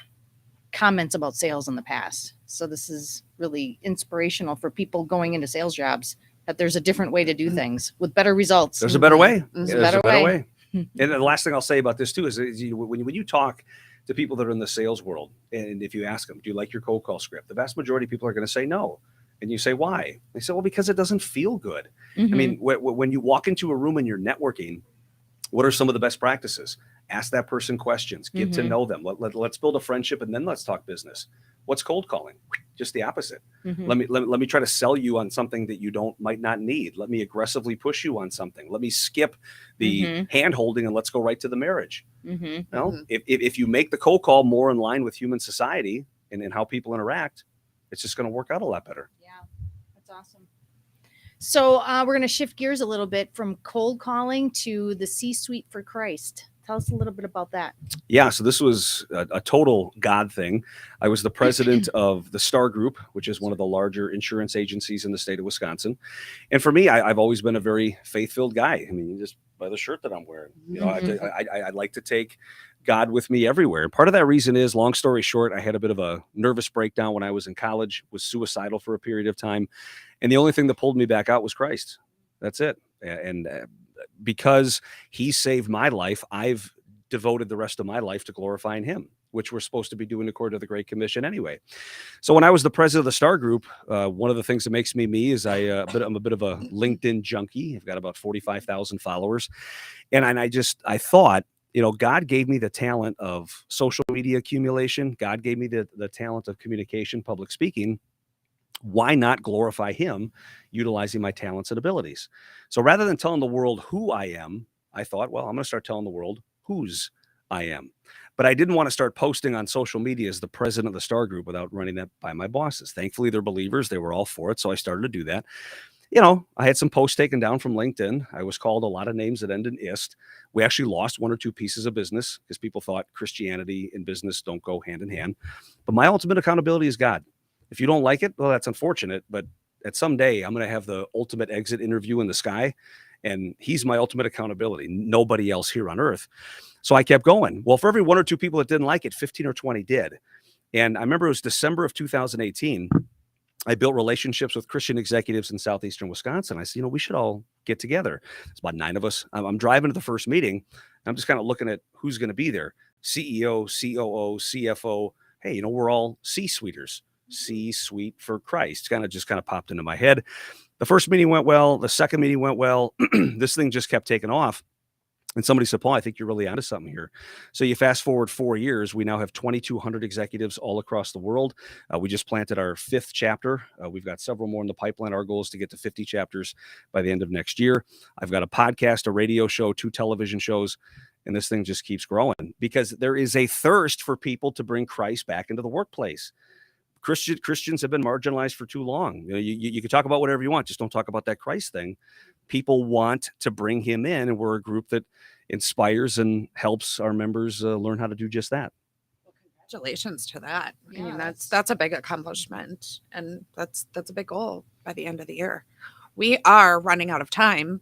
comments about sales in the past. So this is really inspirational for people going into sales jobs, that there's a different way to do things with better results. There's a better way. There's Yeah, a better way. And the last thing I'll say about this too is when you talk to people that are in the sales world, and if you ask them, do you like your cold call script? The vast majority of people are going to say no. And you say, why? They say, well, because it doesn't feel good. I mean, when you walk into a room and you're networking, what are some of the best practices? Ask that person questions, get to know them. Let's build a friendship, and then let's talk business. What's cold calling? Just the opposite. Let me try to sell you on something that you might not need. Let me aggressively push you on something. Let me skip the hand holding and let's go right to the marriage. If you make the cold call more in line with human society and how people interact, it's just going to work out a lot better. Yeah, that's awesome. So we're going to shift gears a little bit from cold calling to the C-suite for Christ. Tell us a little bit about that. Yeah, so this was a total God thing. I was the president of the Star Group, which is one of the larger insurance agencies in the state of Wisconsin. And for me, I've always been a very faith-filled guy. I mean, just by the shirt that I'm wearing, I like to take God with me everywhere. And part of that reason is, long story short, I had a bit of a nervous breakdown when I was in college, was suicidal for a period of time. And the only thing that pulled me back out was Christ. That's it. And because he saved my life, I've devoted the rest of my life to glorifying him, which we're supposed to be doing according to the Great Commission anyway. So when I was the president of the Star Group, one of the things that makes me me is I'm a bit of a LinkedIn junkie. I've got about 45,000 followers. And I thought, God gave me the talent of social media accumulation. God gave me the talent of communication, public speaking. Why not glorify him utilizing my talents and abilities? So rather than telling the world who I am, I thought, well, I'm going to start telling the world whose I am. But I didn't want to start posting on social media as the president of the Star Group without running that by my bosses. Thankfully, they're believers. They were all for it. So I started to do that. I had some posts taken down from LinkedIn. I was called a lot of names that end in ist. We actually lost one or two pieces of business because people thought Christianity and business don't go hand in hand. But my ultimate accountability is God. If you don't like it, well, that's unfortunate. But at some day, I'm going to have the ultimate exit interview in the sky. And he's my ultimate accountability. Nobody else here on earth. So I kept going. Well, for every one or two people that didn't like it, 15 or 20 did. And I remember it was December of 2018. I built relationships with Christian executives in southeastern Wisconsin. I said, we should all get together. It's about 9 of us. I'm driving to the first meeting. I'm just kind of looking at who's going to be there. CEO, COO, CFO. Hey, we're all C-suiters. C-suite for Christ. Kind of popped into my head. The first meeting went well. The second meeting went well. This thing just kept taking off. And somebody said, Paul, I think you're really onto something here. So you fast forward 4 years, we now have 2,200 executives all across the world. We just planted our 5th chapter. We've got several more in the pipeline. Our goal is to get to 50 chapters by the end of next year. I've got a podcast, a radio show, 2 television shows, and this thing just keeps growing because there is a thirst for people to bring Christ back into the workplace. Christians have been marginalized for too long. You can talk about whatever you want, just don't talk about that Christ thing. People want to bring him in, and we're a group that inspires and helps our members learn how to do just that. Congratulations to that. I Yeah, mean, that's a big accomplishment, and that's a big goal by the end of the year. We are running out of time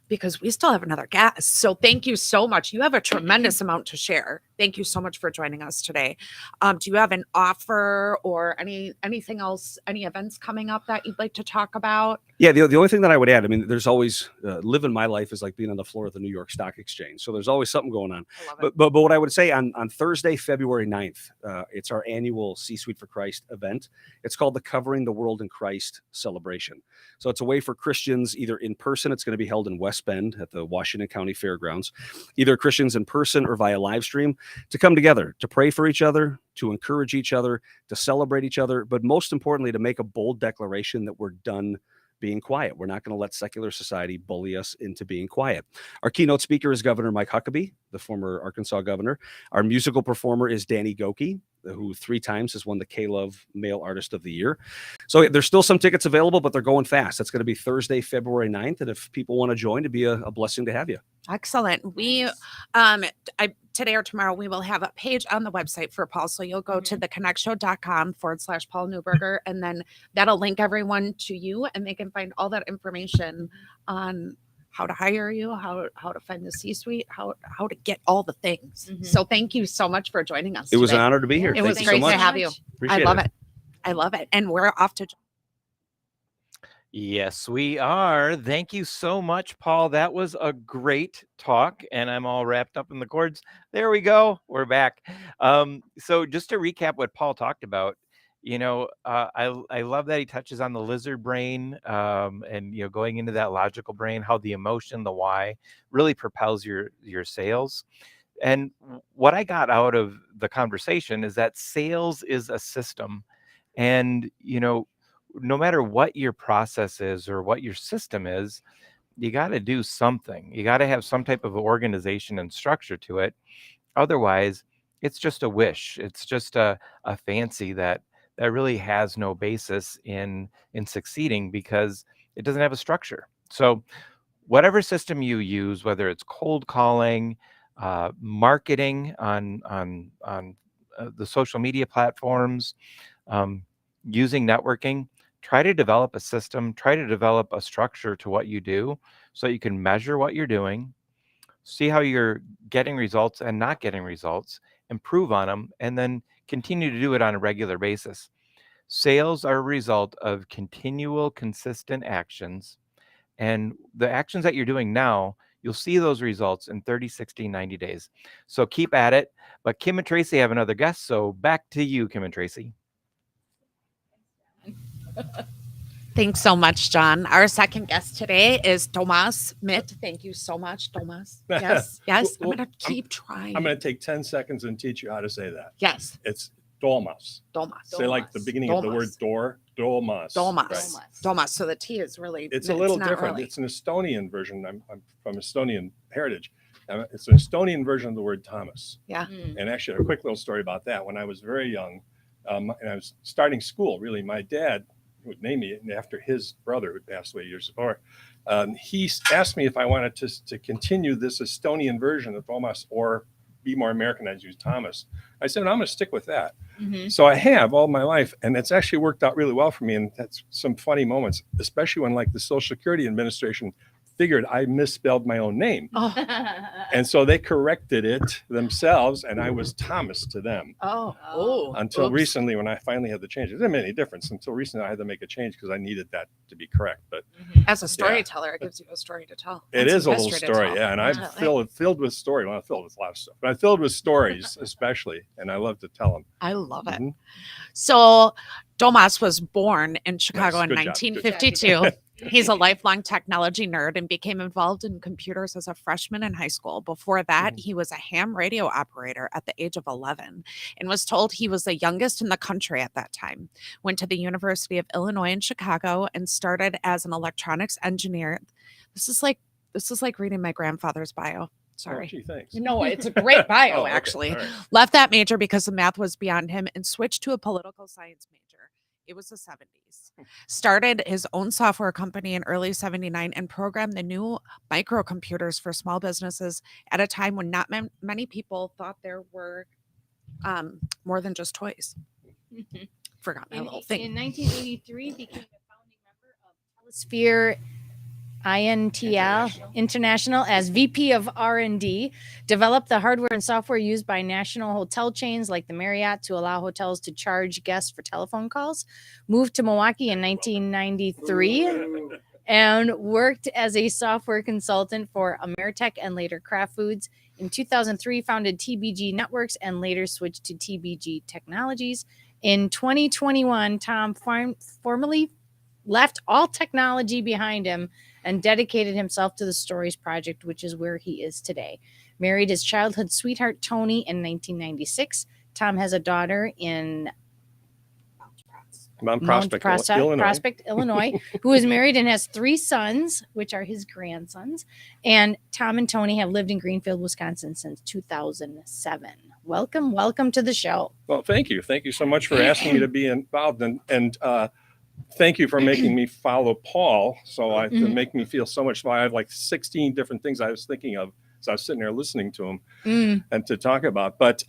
because we still have another guest. So thank you so much. You have a tremendous amount to share. Thank you so much for joining us today. Do you have an offer or anything else, any events coming up that you'd like to talk about? Yeah, the only thing that I would add, I mean, there's always living my life is like being on the floor of the New York Stock Exchange. So there's always something going on. I love it. But what I would say on Thursday, February 9th, it's our annual C-Suite for Christ event. It's called the Covering the World in Christ celebration. So it's a way for Christians, either in person, it's going to be held in West Bend at the Washington County Fairgrounds, either Christians in person or via live stream, to come together, to pray for each other, to encourage each other, to celebrate each other, but most importantly, to make a bold declaration that we're done being quiet. We're not going to let secular society bully us into being quiet. Our keynote speaker is Governor Mike Huckabee, the former Arkansas governor. Our musical performer is Danny Goki, who 3 times has won the K-Love Male Artist of the Year. So there's still some tickets available, but they're going fast. That's going to be Thursday, February 9th. And if people want to join, it'd be a blessing to have you. Excellent. We, today or tomorrow, we will have a page on the website for Paul. So you'll go to theconnectshow.com/Paul Neuberger, and then that'll link everyone to you, and they can find all that information on how to hire you, how to find the C-suite, how to get all the things. So thank you so much for joining us. It was an today. honor to be here. It Thank was you great so much. to have you. Appreciate I love it. I love it. And we're off to. Yes, we are. Thank you so much, Paul. That was a great talk, and I'm all wrapped up in the cords. There we go. We're back. So just to recap what Paul talked about, I love that he touches on the lizard brain, and going into that logical brain, how the emotion, the why, really propels your sales. And what I got out of the conversation is that sales is a system, and no matter what your process is or what your system is, you got to do something. You got to have some type of organization and structure to it. Otherwise, it's just a wish. It's just a fancy that really has no basis in succeeding because it doesn't have a structure. So whatever system you use, whether it's cold calling, marketing on the social media platforms, using networking, try to develop a system, try to develop a structure to what you do so you can measure what you're doing, see how you're getting results and not getting results, improve on them, and then continue to do it on a regular basis. Sales are a result of continual, consistent actions. And the actions that you're doing now, you'll see those results in 30, 60, 90 days. So keep at it. But Kim and Tracy have another guest. So back to you, Kim and Tracy. Thanks so much, John. Our second guest today is Toomas. Mitt, thank you so much, Toomas. Yes, yes. Well, I'm going to keep trying. I'm going to take 10 seconds and teach you how to say that. Yes, It's Toomas. Toomas. Say like the beginning of the word door, Toomas. Toomas. Right. Toomas. So the T is really. It's a little not different. really. It's an Estonian version. I'm from Estonian heritage. It's an Estonian version of the word Thomas. Yeah. And actually, a quick little story about that. When I was very young, and I was starting school, really, my dad would name me after his brother who passed away years before. He asked me if I wanted to continue this Estonian version of Toomas or be more Americanized, use Thomas. I said, I'm going to stick with that. So I have all my life, and it's actually worked out really well for me. And that's some funny moments, especially when like the Social Security Administration figured I misspelled my own name. Oh. And so they corrected it themselves, and I was Thomas to them. Oh. Until Oops. recently, when I finally had to change it. It didn't make any difference. Until recently, I had to make a change because I needed that to be correct. But As a storyteller, it gives you a story to tell. it And is a some little history to story, tell. yeah. And I'm Definitely. filled with story. Well, I'm filled with a lot of stuff, but I'm filled with stories, especially, and I love to tell them. I love it. Mhm. So Toomas was born in Chicago Nice. in Good job. 1952. He's a lifelong technology nerd and became involved in computers as a freshman in high school. Before that, he was a ham radio operator at the age of 11 and was told he was the youngest in the country at that time. Went to the University of Illinois in Chicago and started as an electronics engineer. This is like reading my grandfather's bio. Oh, Sorry. gee, thanks. No, it's a great bio, Oh, okay. actually. All right. Left that major because the math was beyond him and switched to a political science major. it was the 70s. Started his own software company in early 79 and programmed the new microcomputers for small businesses at a time when not many people thought there were more than just toys. Forgot my little thing. In 1983, became a founding member of Telesphere INTL International as VP of R&D, developed the hardware and software used by national hotel chains like the Marriott to allow hotels to charge guests for telephone calls, moved to Milwaukee in 1993, and worked as a software consultant for Ameritech and later Kraft Foods. In 2003, founded TBG Networks and later switched to TBG Technologies. In 2021, Tom formally left all technology behind him and dedicated himself to the Stories Project, which is where he is today. Married his childhood sweetheart, Tony, in 1996. Tom has a daughter in Mount Prospect, Illinois, who is married and has 3 sons, which are his grandsons. And Tom and Tony have lived in Greenfield, Wisconsin since 2007. Welcome to the show. Well, thank you. Thank you so much for asking me to be involved. And thank you for making me follow Paul. So to make me feel so much. I have like 16 different things I was thinking of as I was sitting there listening to him and to talk about. But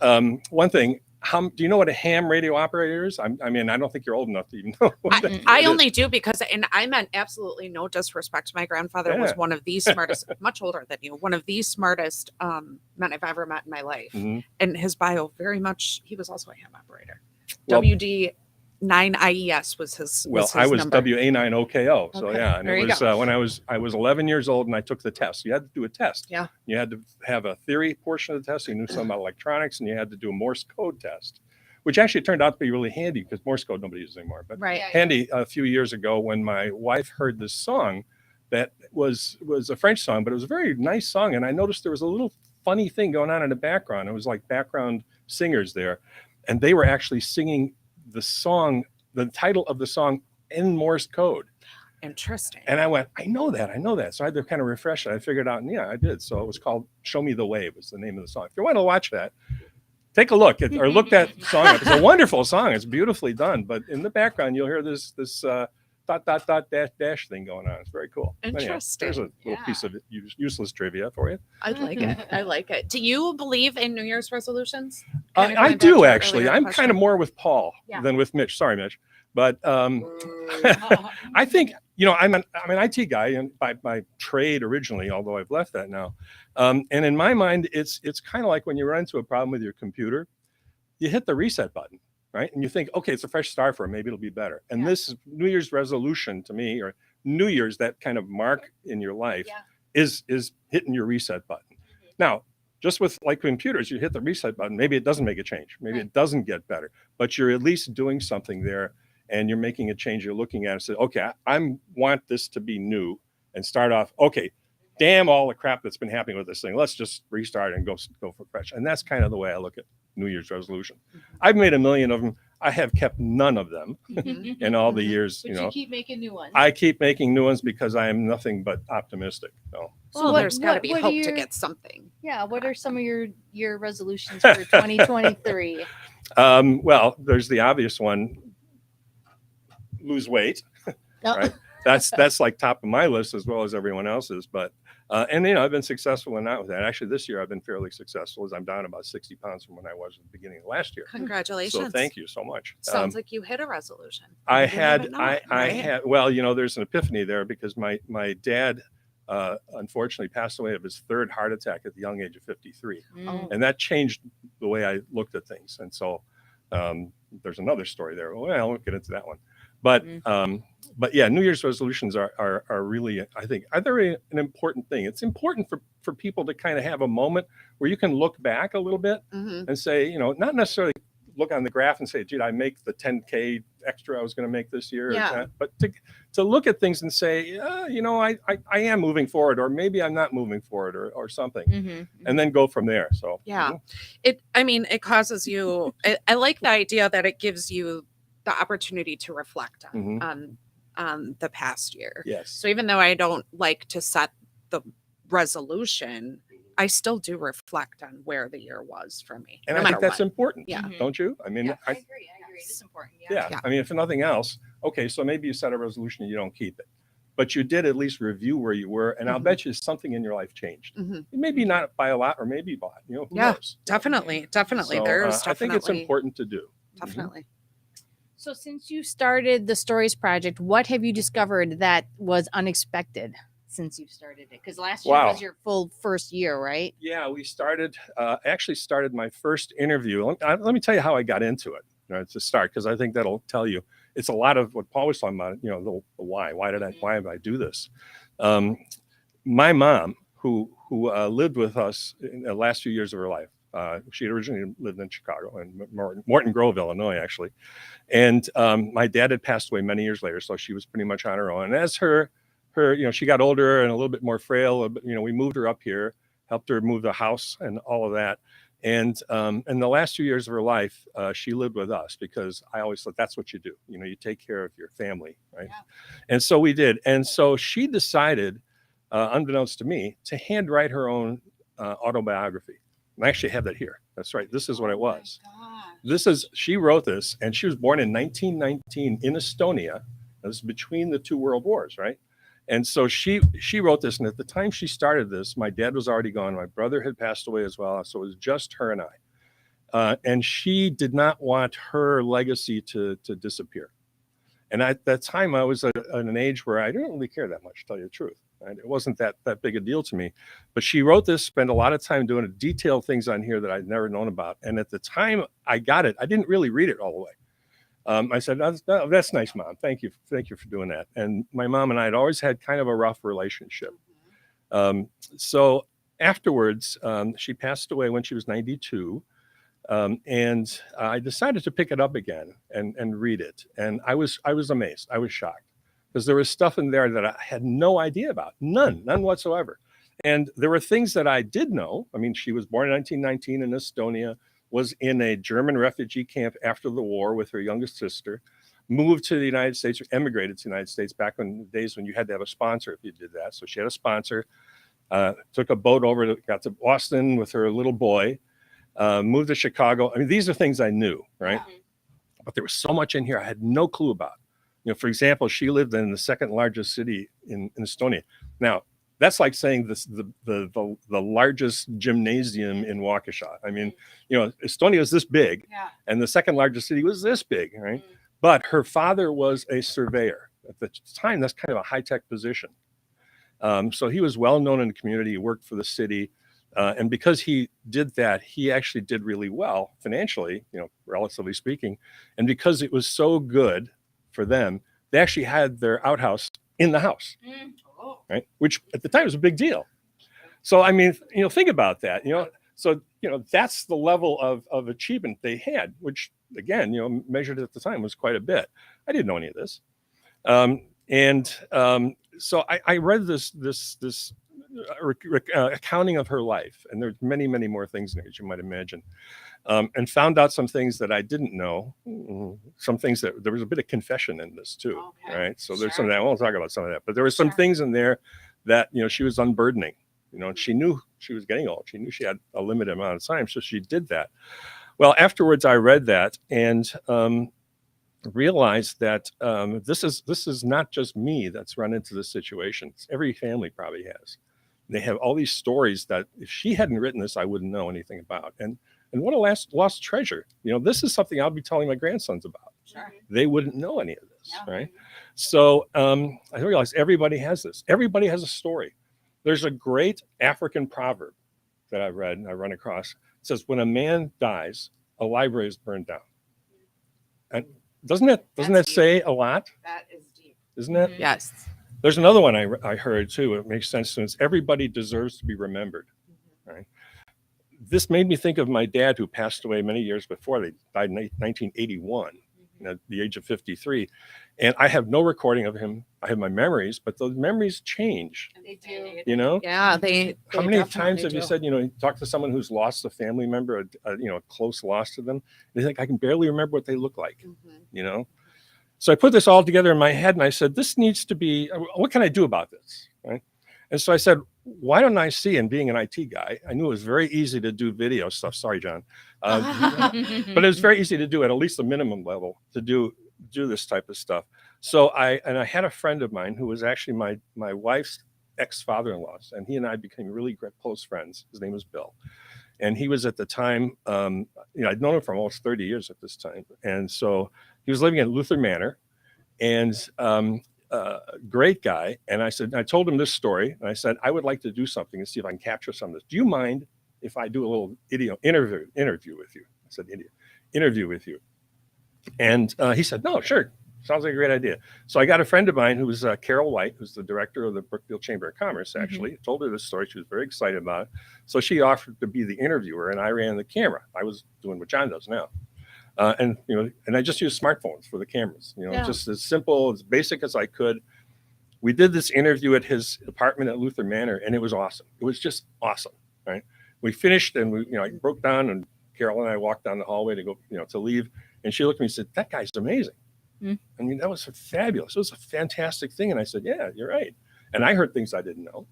one thing, do you know what a ham radio operator is? I mean, I don't think you're old enough to even know. I only do because, and I meant absolutely no disrespect. My grandfather was one of the smartest, much older than you, one of the smartest men I've ever met in my life. And his bio very much, he was also a ham operator. Well, WD9IES was his. Well, was his I was number. WA9OKO. So Okay. yeah, and There it you was go. when I was 11 years old and I took the test. You had to do a test. Yeah. You had to have a theory portion of the test. You knew something about electronics, and you had to do a Morse code test, which actually turned out to be really handy because Morse code nobody uses anymore. But Right. handy a few years ago when my wife heard this song that was a French song, but it was a very nice song, and I noticed there was a little funny thing going on in the background. It was like background singers there, and they were actually singing the song, the title of the song in Morse code. Interesting. And I went, I know that. So I had to kind of refresh it. I figured out, and yeah, I did. So it was called Show Me the Way was the name of the song. If you want to watch that, take a look at, or look that song up. It's a wonderful song. It's beautifully done. But in the background, you'll hear this dash thing going on. It's very cool. Interesting. Anyway, there's a little piece of useless trivia for you. I like it. I like it. Do you believe in New Year's resolutions? I do actually. I'm kind of more with Paul than with Mitch. Sorry, Mitch. But I think, I'm an IT guy and by trade originally, although I've left that now. And in my mind, it's kind of like when you run into a problem with your computer, you hit the reset button, right? And you think, okay, it's a fresh start for it. Maybe it'll be better. And this New Year's resolution to me, or New Year's, that kind of mark in your life is hitting your reset button. Now, just with like computers, you hit the reset button. Maybe it doesn't make a change. Maybe it doesn't get better, but you're at least doing something there. And you're making a change. You're looking at it and say, okay, I want this to be new and start off. Okay, damn all the crap that's been happening with this thing. Let's just restart and go for fresh. And that's kind of the way I look at New Year's resolution. I've made 1 million of them. I have kept none of them in all the years. But you keep making new ones. I keep making new ones because I am nothing but optimistic. So Well, there's got to be hope to get something. Yeah. What are some of your resolutions for 2023? Well, there's the obvious one. Lose weight, right? That's like top of my list as well as everyone else's. But and I've been successful in that with that. Actually, this year I've been fairly successful as I'm down about 60 pounds from when I was at the beginning of last year. Congratulations! So thank you so much. Sounds like you hit a resolution. I had. Well, there's an epiphany there because my dad unfortunately passed away of his 3rd heart attack at the young age of 53, and that changed the way I looked at things. And so there's another story there. Well, I won't get into that one. But yeah, New Year's resolutions are really, I think, an important thing. It's important for people to kind of have a moment where you can look back a little bit and say, not necessarily look on the graph and say, dude, I make the 10K extra I was going to make this year. Yeah. But to look at things and say, I am moving forward, or maybe I'm not moving forward or something, and then go from there. So yeah, it causes you. I like the idea that it gives you the opportunity to reflect on the past year. Yes. So even though I don't like to set the resolution, I still do reflect on where the year was for me. And no I think matter that's what. important. Yeah. Don't you? I mean, I agree. is important. Yeah. I mean, if nothing else, okay, so maybe you set a resolution and you don't keep it, but you did at least review where you were, and I'll bet you something in your life changed. Maybe not by a lot, or maybe by, who knows? Definitely. So, There's I think it's definitely important to do. definitely. So since you started the Stories Project, what have you discovered that was unexpected since you started it? Because last year Wow. was your full first year, right? Yeah, we started, actually started my first interview. Let me tell you how I got into it, to start, because I think that'll tell you. It's a lot of what Paul was talking about, the why. Why did I do this? My mom, who lived with us in the last few years of her life, she originally lived in Chicago and Morton Grove, Illinois, actually. And my dad had passed away many years later, so she was pretty much on her own. And as her, she got older and a little bit more frail. We moved her up here, helped her move the house and all of that. And in the last 2 years of her life, she lived with us, because I always thought that's what you do. You take care of your family, right? Yeah. And so we did. And so she decided, unbeknownst to me, to handwrite her own autobiography. And I actually have that here. That's right. This is what it was. She wrote this, and she was born in 1919 in Estonia. This is between the two world wars, right? And so she wrote this, and at the time she started this, my dad was already gone. My brother had passed away as well, so it was just her and I. And she did not want her legacy to disappear. And at that time, I was at an age where I didn't really care that much, to tell you the truth. Right? It wasn't that big a deal to me. But she wrote this, spent a lot of time doing detailed things on here that I'd never known about. And at the time I got it, I didn't really read it all the way. I said, that's nice, Mom. Thank you for doing that. And my mom and I had always had kind of a rough relationship. So afterwards, she passed away when she was 92. And I decided to pick it up again and read it. And I was amazed. I was shocked, because there was stuff in there that I had no idea about. None whatsoever. And there were things that I did know. I mean, she was born in 1919 in Estonia, was in a German refugee camp after the war with her youngest sister, moved to the United States, or emigrated to the United States back in the days when you had to have a sponsor if you did that. So she had a sponsor, took a boat over, got to Boston with her little boy, moved to Chicago. I mean, these are things I knew, right? Yeah. But there was so much in here I had no clue about. For example, she lived in the second largest city in Estonia. Now, that's like saying the largest gymnasium in Waukesha. I mean, Estonia is this big, and the second largest city was this big, right? But her father was a surveyor. At the time, that's kind of a high-tech position. So he was well known in the community. He worked for the city. And because he did that, he actually did really well financially, relatively speaking. And because it was so good for them, they actually had their outhouse in the house, right? Which at the time was a big deal. So, I mean, think about that, so, that's the level of achievement they had, which again, measured at the time was quite a bit. I didn't know any of this. So I read this accounting of her life, and there's many more things in there, as you might imagine, and found out some things that I didn't know. Some things that there was a bit of confession in this too, right? So there's some of that. I won't talk about some of that, but there were some things in there that she was unburdening. She knew she was getting old. She knew she had a limited amount of time, so she did that. Well, afterwards, I read that and realized that this is not just me that's run into this situation. Every family probably has. They have all these stories that if she hadn't written this, I wouldn't know anything about. And what a lost treasure. This is something I'll be telling my grandsons about. Sure. They wouldn't know any of this, right? So I realized everybody has this. Everybody has a story. There's a great African proverb that I read and I run across. It says, when a man dies, a library is burned down. And doesn't that say a lot? That is deep. Isn't it? Yes. There's another one I heard too. It makes sense to us. Everybody deserves to be remembered. Right? This made me think of my dad, who passed away many years before. They died in 1981 at the age of 53. And I have no recording of him. I have my memories, but those memories change. They do. Yeah, they How many times have you said, you talk to someone who's lost a family member, a close loss to them, they think, I can barely remember what they look like, So I put this all together in my head and I said, this needs to be, what can I do about this, right? And so I said, why don't I see, and being an IT guy, I knew it was very easy to do video stuff. Sorry, John. But it was very easy to do at least a minimum level to do this type of stuff. So I had a friend of mine who was actually my wife's ex-father-in-law, and he and I became really great close friends. His name was Bill. And he was at the time, I'd known him for almost 30 years at this time. And so he was living at Luther Manor, and great guy. And I told him this story, and I said, I would like to do something and see if I can capture some of this. Do you mind if I do a little interview with you? I said, interview with you. And he said, no, sure. Sounds like a great idea. So I got a friend of mine who was Carol White, who's the director of the Brookfield Chamber of Commerce, actually. Told her this story. She was very excited about it. So she offered to be the interviewer, and I ran the camera. I was doing what John does now. And I just used smartphones for the cameras, just as simple, as basic as I could. We did this interview at his apartment at Luther Manor, and it was awesome. It was just awesome, right? We finished, and I broke down, and Carol and I walked down the hallway to go, to leave. And she looked at me and said, that guy's amazing. I mean, that was fabulous. It was a fantastic thing. And I said, yeah, you're right. And I heard things I didn't know.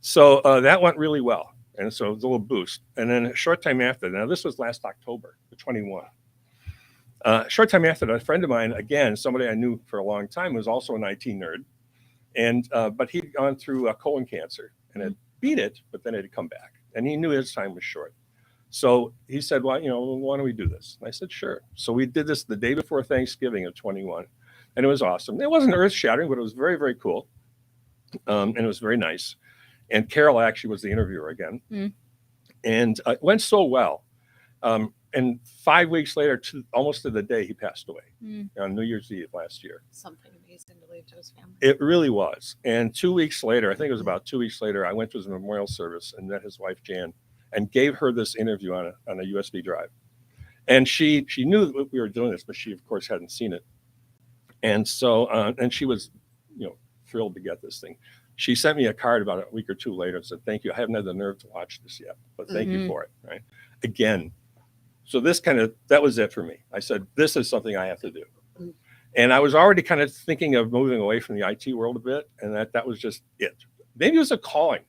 So that went really well. And so it was a little boost. And then a short time after, now this was last October, the 21. Short time after that, a friend of mine, again, somebody I knew for a long time, was also an IT nerd. And but he'd gone through colon cancer and had beat it, but then it had come back. And he knew his time was short. So he said, well, why don't we do this? And I said, sure. So we did this the day before Thanksgiving of 21. And it was awesome. It wasn't earth shattering, but it was very, very cool. And it was very nice. And Carol actually was the interviewer again. And it went so well. And 5 weeks later, almost to the day, he passed away on New Year's Eve last year. Something amazing to leave to his family. It really was. And 2 weeks later, I think it was about 2 weeks later, I went to his memorial service and met his wife, Jan, and gave her this interview on a USB drive. And she knew that we were doing this, but she, of course, hadn't seen it. And so, and she was, thrilled to get this thing. She sent me a card about a week or two later and said, thank you. I haven't had the nerve to watch this yet, but thank you for it, right? Again. So that was it for me. I said, this is something I have to do. And I was already kind of thinking of moving away from the IT world a bit, and that was just it. Maybe it was a calling.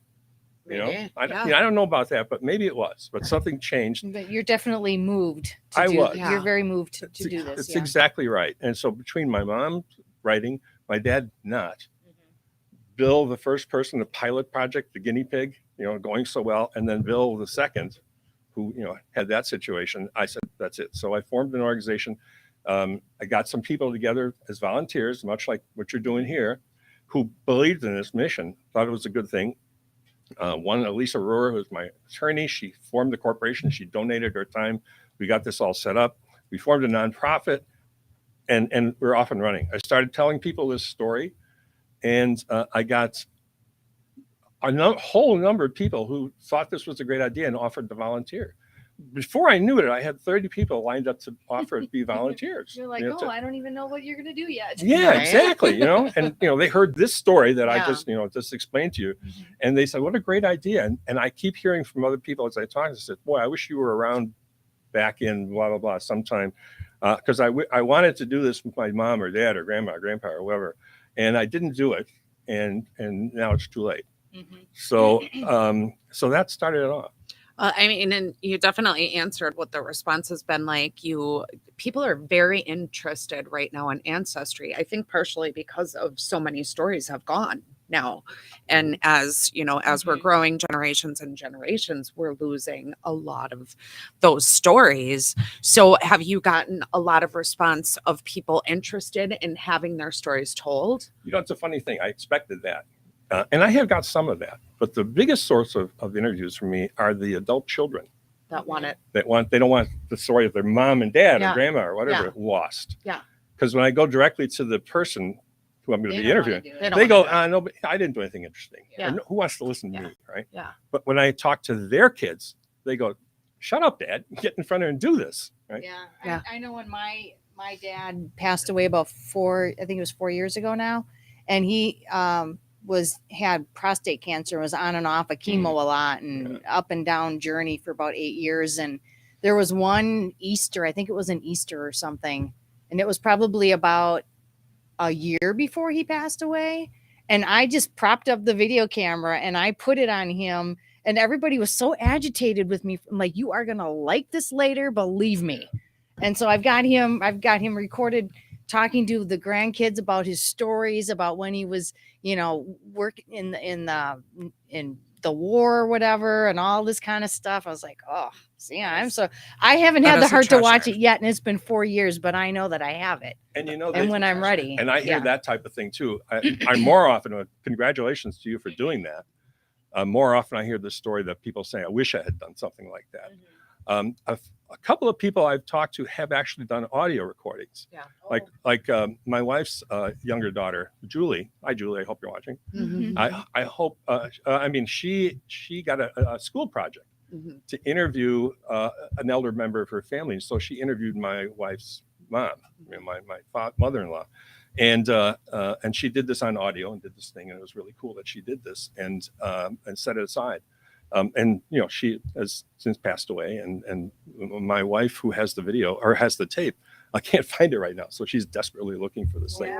I don't know about that, but maybe it was. But something changed. But you're definitely moved. You're very moved to do this. That's exactly right. And so between my mom writing, my dad not, Bill, the first person to pilot project, the guinea pig, going so well, and then Bill, the second, who had that situation, I said, that's it. So I formed an organization. I got some people together as volunteers, much like what you're doing here, who believed in this mission, thought it was a good thing. One, Elisa Rohrer, who's my attorney, she formed the corporation. She donated her time. We got this all set up. We formed a nonprofit, and we're off and running. I started telling people this story, and I got a whole number of people who thought this was a great idea and offered to volunteer. Before I knew it, I had 30 people lined up to offer to be volunteers. You're like, I don't even know what you're going to do yet. Yeah, exactly. And they heard this story that I just explained to you, and they said, what a great idea. And I keep hearing from other people as I talk, I said, boy, I wish you were around back in blah, blah, blah sometime. Because I wanted to do this with my mom or dad or grandma or grandpa or whoever, and I didn't do it. And now it's too late. So that started it off. And you definitely answered what the response has been like. People are very interested right now in ancestry. I think partially because of so many stories have gone now. And as we're growing generations and generations, we're losing a lot of those stories. So have you gotten a lot of response of people interested in having their stories told? It's a funny thing. I expected that. And I have got some of that, but the biggest source of interviews for me are the adult children that want it. They don't want the story of their mom and dad or grandma or whatever lost. Yeah. Because when I go directly to the person who I'm going to be interviewing, they go, no, but I didn't do anything interesting. Yeah. Who wants to listen to me, right? Yeah. But when I talk to their kids, they go, shut up, Dad, get in front of her and do this, right? Yeah. I know when my dad passed away about 4 years ago now, and he had prostate cancer, was on and off of chemo a lot and up and down journey for about 8 years. And there was one Easter, I think it was an Easter or something, and it was probably about a year before he passed away. And I just propped up the video camera and I put it on him, and everybody was so agitated with me. I'm like, you are going to like this later, believe me. And so I've got him recorded talking to the grandkids about his stories about when he was, working in the war or whatever, and all this kind of stuff. I was like, oh, see, I haven't had the heart to watch it yet, and it's been 4 years, but I know that I have it. And and when I'm ready. And I hear that type of thing too. I more often, congratulations to you for doing that. More often I hear the story that people say, I wish I had done something like that. A couple of people I've talked to have actually done audio recordings. Yeah. Like my wife's younger daughter, Julie. Hi, Julie. I hope you're watching. Mm-hmm. I hope. She got a school project to interview an elder member of her family. So she interviewed my wife's mom, my mother-in-law, and she did this on audio and did this thing, and it was really cool that she did this and set it aside. And she has since passed away, and my wife, who has the video or has the tape, I can't find it right now, so she's desperately looking for this thing.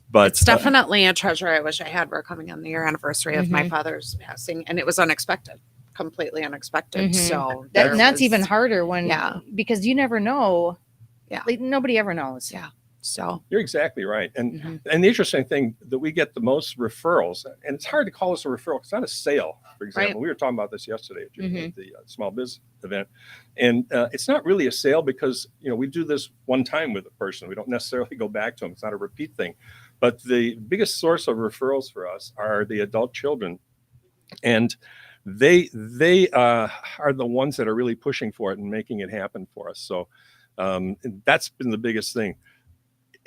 But it's definitely a treasure I wish I had. We're coming on the year anniversary of my father's passing, and it was unexpected, completely unexpected. So that's even harder because you never know. Yeah, like, nobody ever knows. Yeah. So you're exactly right. And the interesting thing that we get the most referrals, and it's hard to call this a referral. It's not a sale, for example. Right. We were talking about this yesterday at the small business event. And it's not really a sale because, we do this one time with a person. We don't necessarily go back to them. It's not a repeat thing. But the biggest source of referrals for us are the adult children. And they are the ones that are really pushing for it and making it happen for us. So that's been the biggest thing.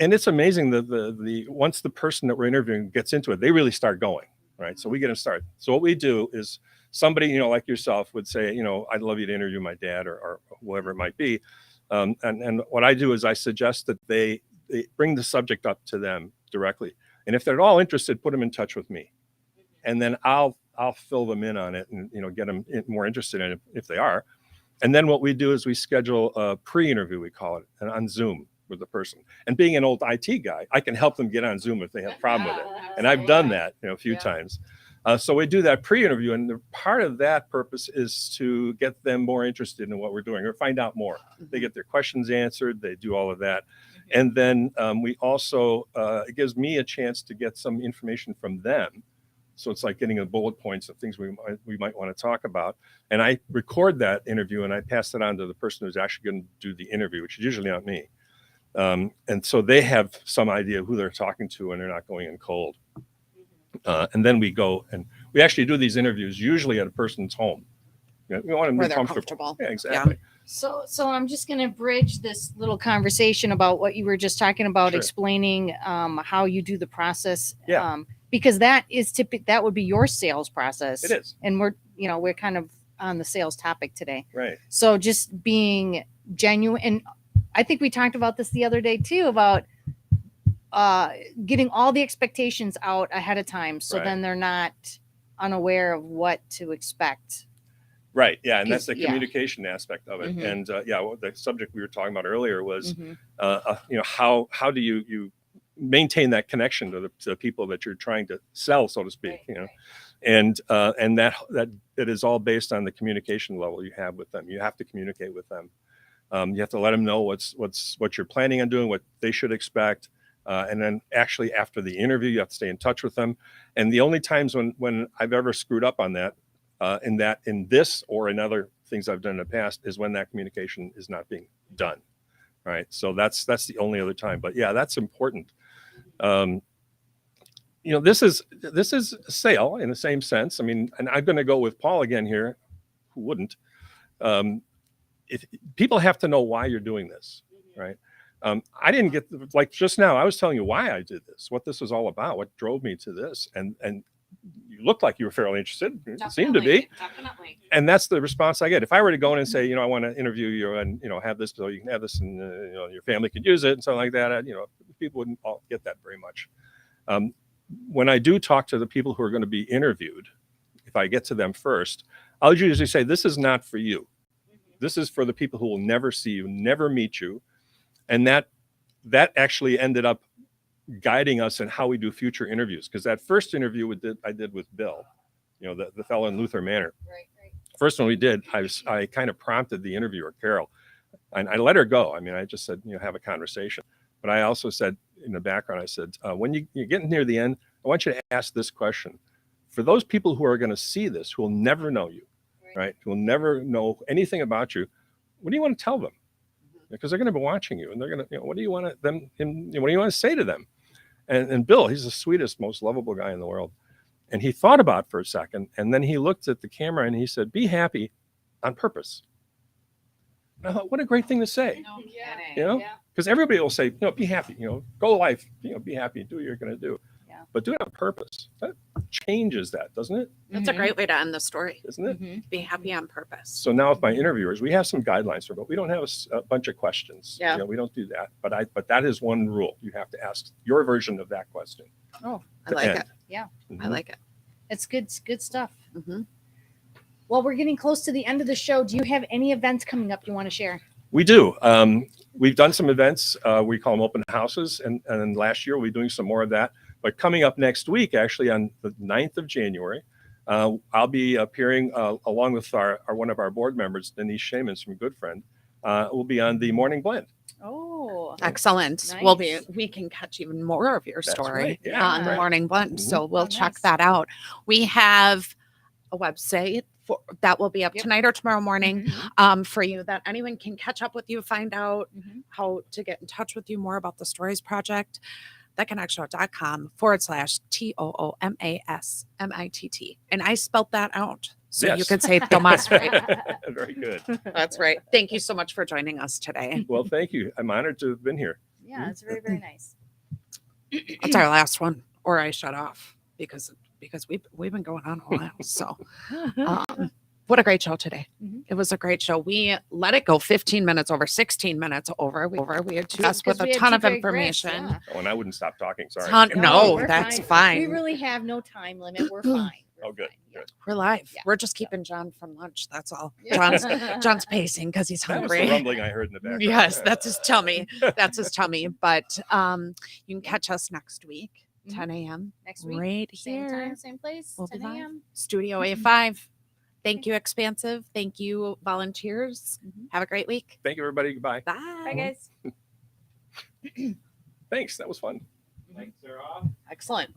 And it's amazing that the once the person that we're interviewing gets into it, they really start going, right? So we get them started. So what we do is somebody, like yourself would say, I'd love you to interview my dad or whoever it might be. And what I do is I suggest that they bring the subject up to them directly. And if they're at all interested, put them in touch with me. And then I'll fill them in on it and, get them more interested in it if they are. And then what we do is we schedule a pre-interview, we call it, and on Zoom with the person. And being an old IT guy, I can help them get on Zoom if they have a problem with it. And I've done that, a few times. So we do that pre-interview, and the part of that purpose is to get them more interested in what we're doing or find out more. They get their questions answered, they do all of that. And then we also, it gives me a chance to get some information from them. So it's like getting the bullet points of things we might want to talk about. And I record that interview and I pass it on to the person who's actually going to do the interview, which is usually not me. And so they have some idea who they're talking to and they're not going in cold. And then we go and we actually do these interviews usually at a person's home. We want them to be comfortable. Yeah, exactly. Yeah. So I'm just going to bridge this little conversation about what you were just talking about, explaining how you do the process. Yeah. Because that is that would be your sales process. It is. And we're kind of on the sales topic today. Right. So just being genuine, and I think we talked about this the other day too, about getting all the expectations out ahead of time. So then they're not unaware of what to expect. Right. Yeah. And that's the communication aspect of it. And the subject we were talking about earlier was, how do you maintain that connection to the people that you're trying to sell, so to speak, and that is all based on the communication level you have with them. You have to communicate with them. You have to let them know what you're planning on doing, what they should expect. And then actually after the interview, you have to stay in touch with them. And the only times when I've ever screwed up on that, in this or in other things I've done in the past, is when that communication is not being done. Right. So that's the only other time. But yeah, that's important. This is a sale in the same sense. I mean, and I'm going to go with Paul again here. Who wouldn't? If people have to know why you're doing this, right? I didn't get like just now. I was telling you why I did this, what this was all about, what drove me to this, and you looked like you were fairly interested. It seemed to be. Definitely. And that's the response I get. If I were to go in and say, I want to interview you and have this so you can have this and your family could use it and something like that, people wouldn't all get that very much. When I do talk to the people who are going to be interviewed, if I get to them first, I'll usually say, this is not for you. This is for the people who will never see you, never meet you. And that actually ended up guiding us in how we do future interviews. Because that first interview I did with Bill, the fellow in Luther Manor. Right. First one we did, I kind of prompted the interviewer, Carol, and I let her go. I mean, I just said, have a conversation. But I also said in the background, I said, when you're getting near the end, I want you to ask this question. For those people who are going to see this, who will never know you, right? Who will never know anything about you, what do you want to tell them? Because they're going to be watching you, and they're going to, what do you want to say to them? And Bill, he's the sweetest, most lovable guy in the world. And he thought about it for a second, and then he looked at the camera and he said, "Be happy on purpose." And I thought, what a great thing to say. No kidding. Because everybody will say, be happy, go life, be happy, do what you're going to do. Yeah. But do it on purpose. That changes that, doesn't it? That's a great way to end the story. Isn't it? Be happy on purpose. So now with my interviewers, we have some guidelines, but we don't have a bunch of questions. Yeah. We don't do that. But that is one rule. You have to ask your version of that question. Oh, I like it. Yeah. Mhm. I like it. It's good stuff. Mm-hmm. Well, we're getting close to the end of the show. Do you have any events coming up you want to share? We do. We've done some events. We call them open houses. And last year we'll be doing some more of that. But coming up next week, actually on the 9th of January, I'll be appearing along with one of our board members, Denise Shamans from Good Friend. We'll be on the Morning Blend. Oh, Excellent. Nice. We can catch even more of your That's story right. Yeah, on the right. Morning Blend. So we'll Oh, check nice. that out. We have a website that will be up Yep. tonight or tomorrow morning Mhm. for you, that anyone can catch up with you, find out Mhm. how to get in touch with you more about the Stories Project. TheConnectShow.com/TOOMASMITT. And I spelled that out. So you Yes. could say Toomas, right? Very good. That's right. Thank you so much for joining us today. Well, thank you. I'm honored to have been here. Yeah, it's very, very nice. That's our last one, or I shut off because we've been going on a while. So what a great show today. Mhm. It was a great show. We let it go 15 minutes over, 16 minutes over. We had two guests with Because a we had ton two of great guests, information. yeah. Oh, and I wouldn't stop talking. Sorry. No, we're that's We fine. really have no time limit. We're fine. Oh, good. Yeah. Good. We're live. Yeah. We're just keeping John from lunch. That's all. Yeah. John's pacing because he's That was the hungry. rumbling I heard in the background. Yes, that's his tummy. That's his tummy. But you can catch us next week, Mhm. 10 a.m. Next week, right same here, time, same place, We'll be 10 live. a.m. Studio A5. Thank you, Expansive. Thank you, volunteers. Mhm. Have a great week. Thank you, everybody. Goodbye. Bye. Bye, guys. Thanks. That was fun. Excellent.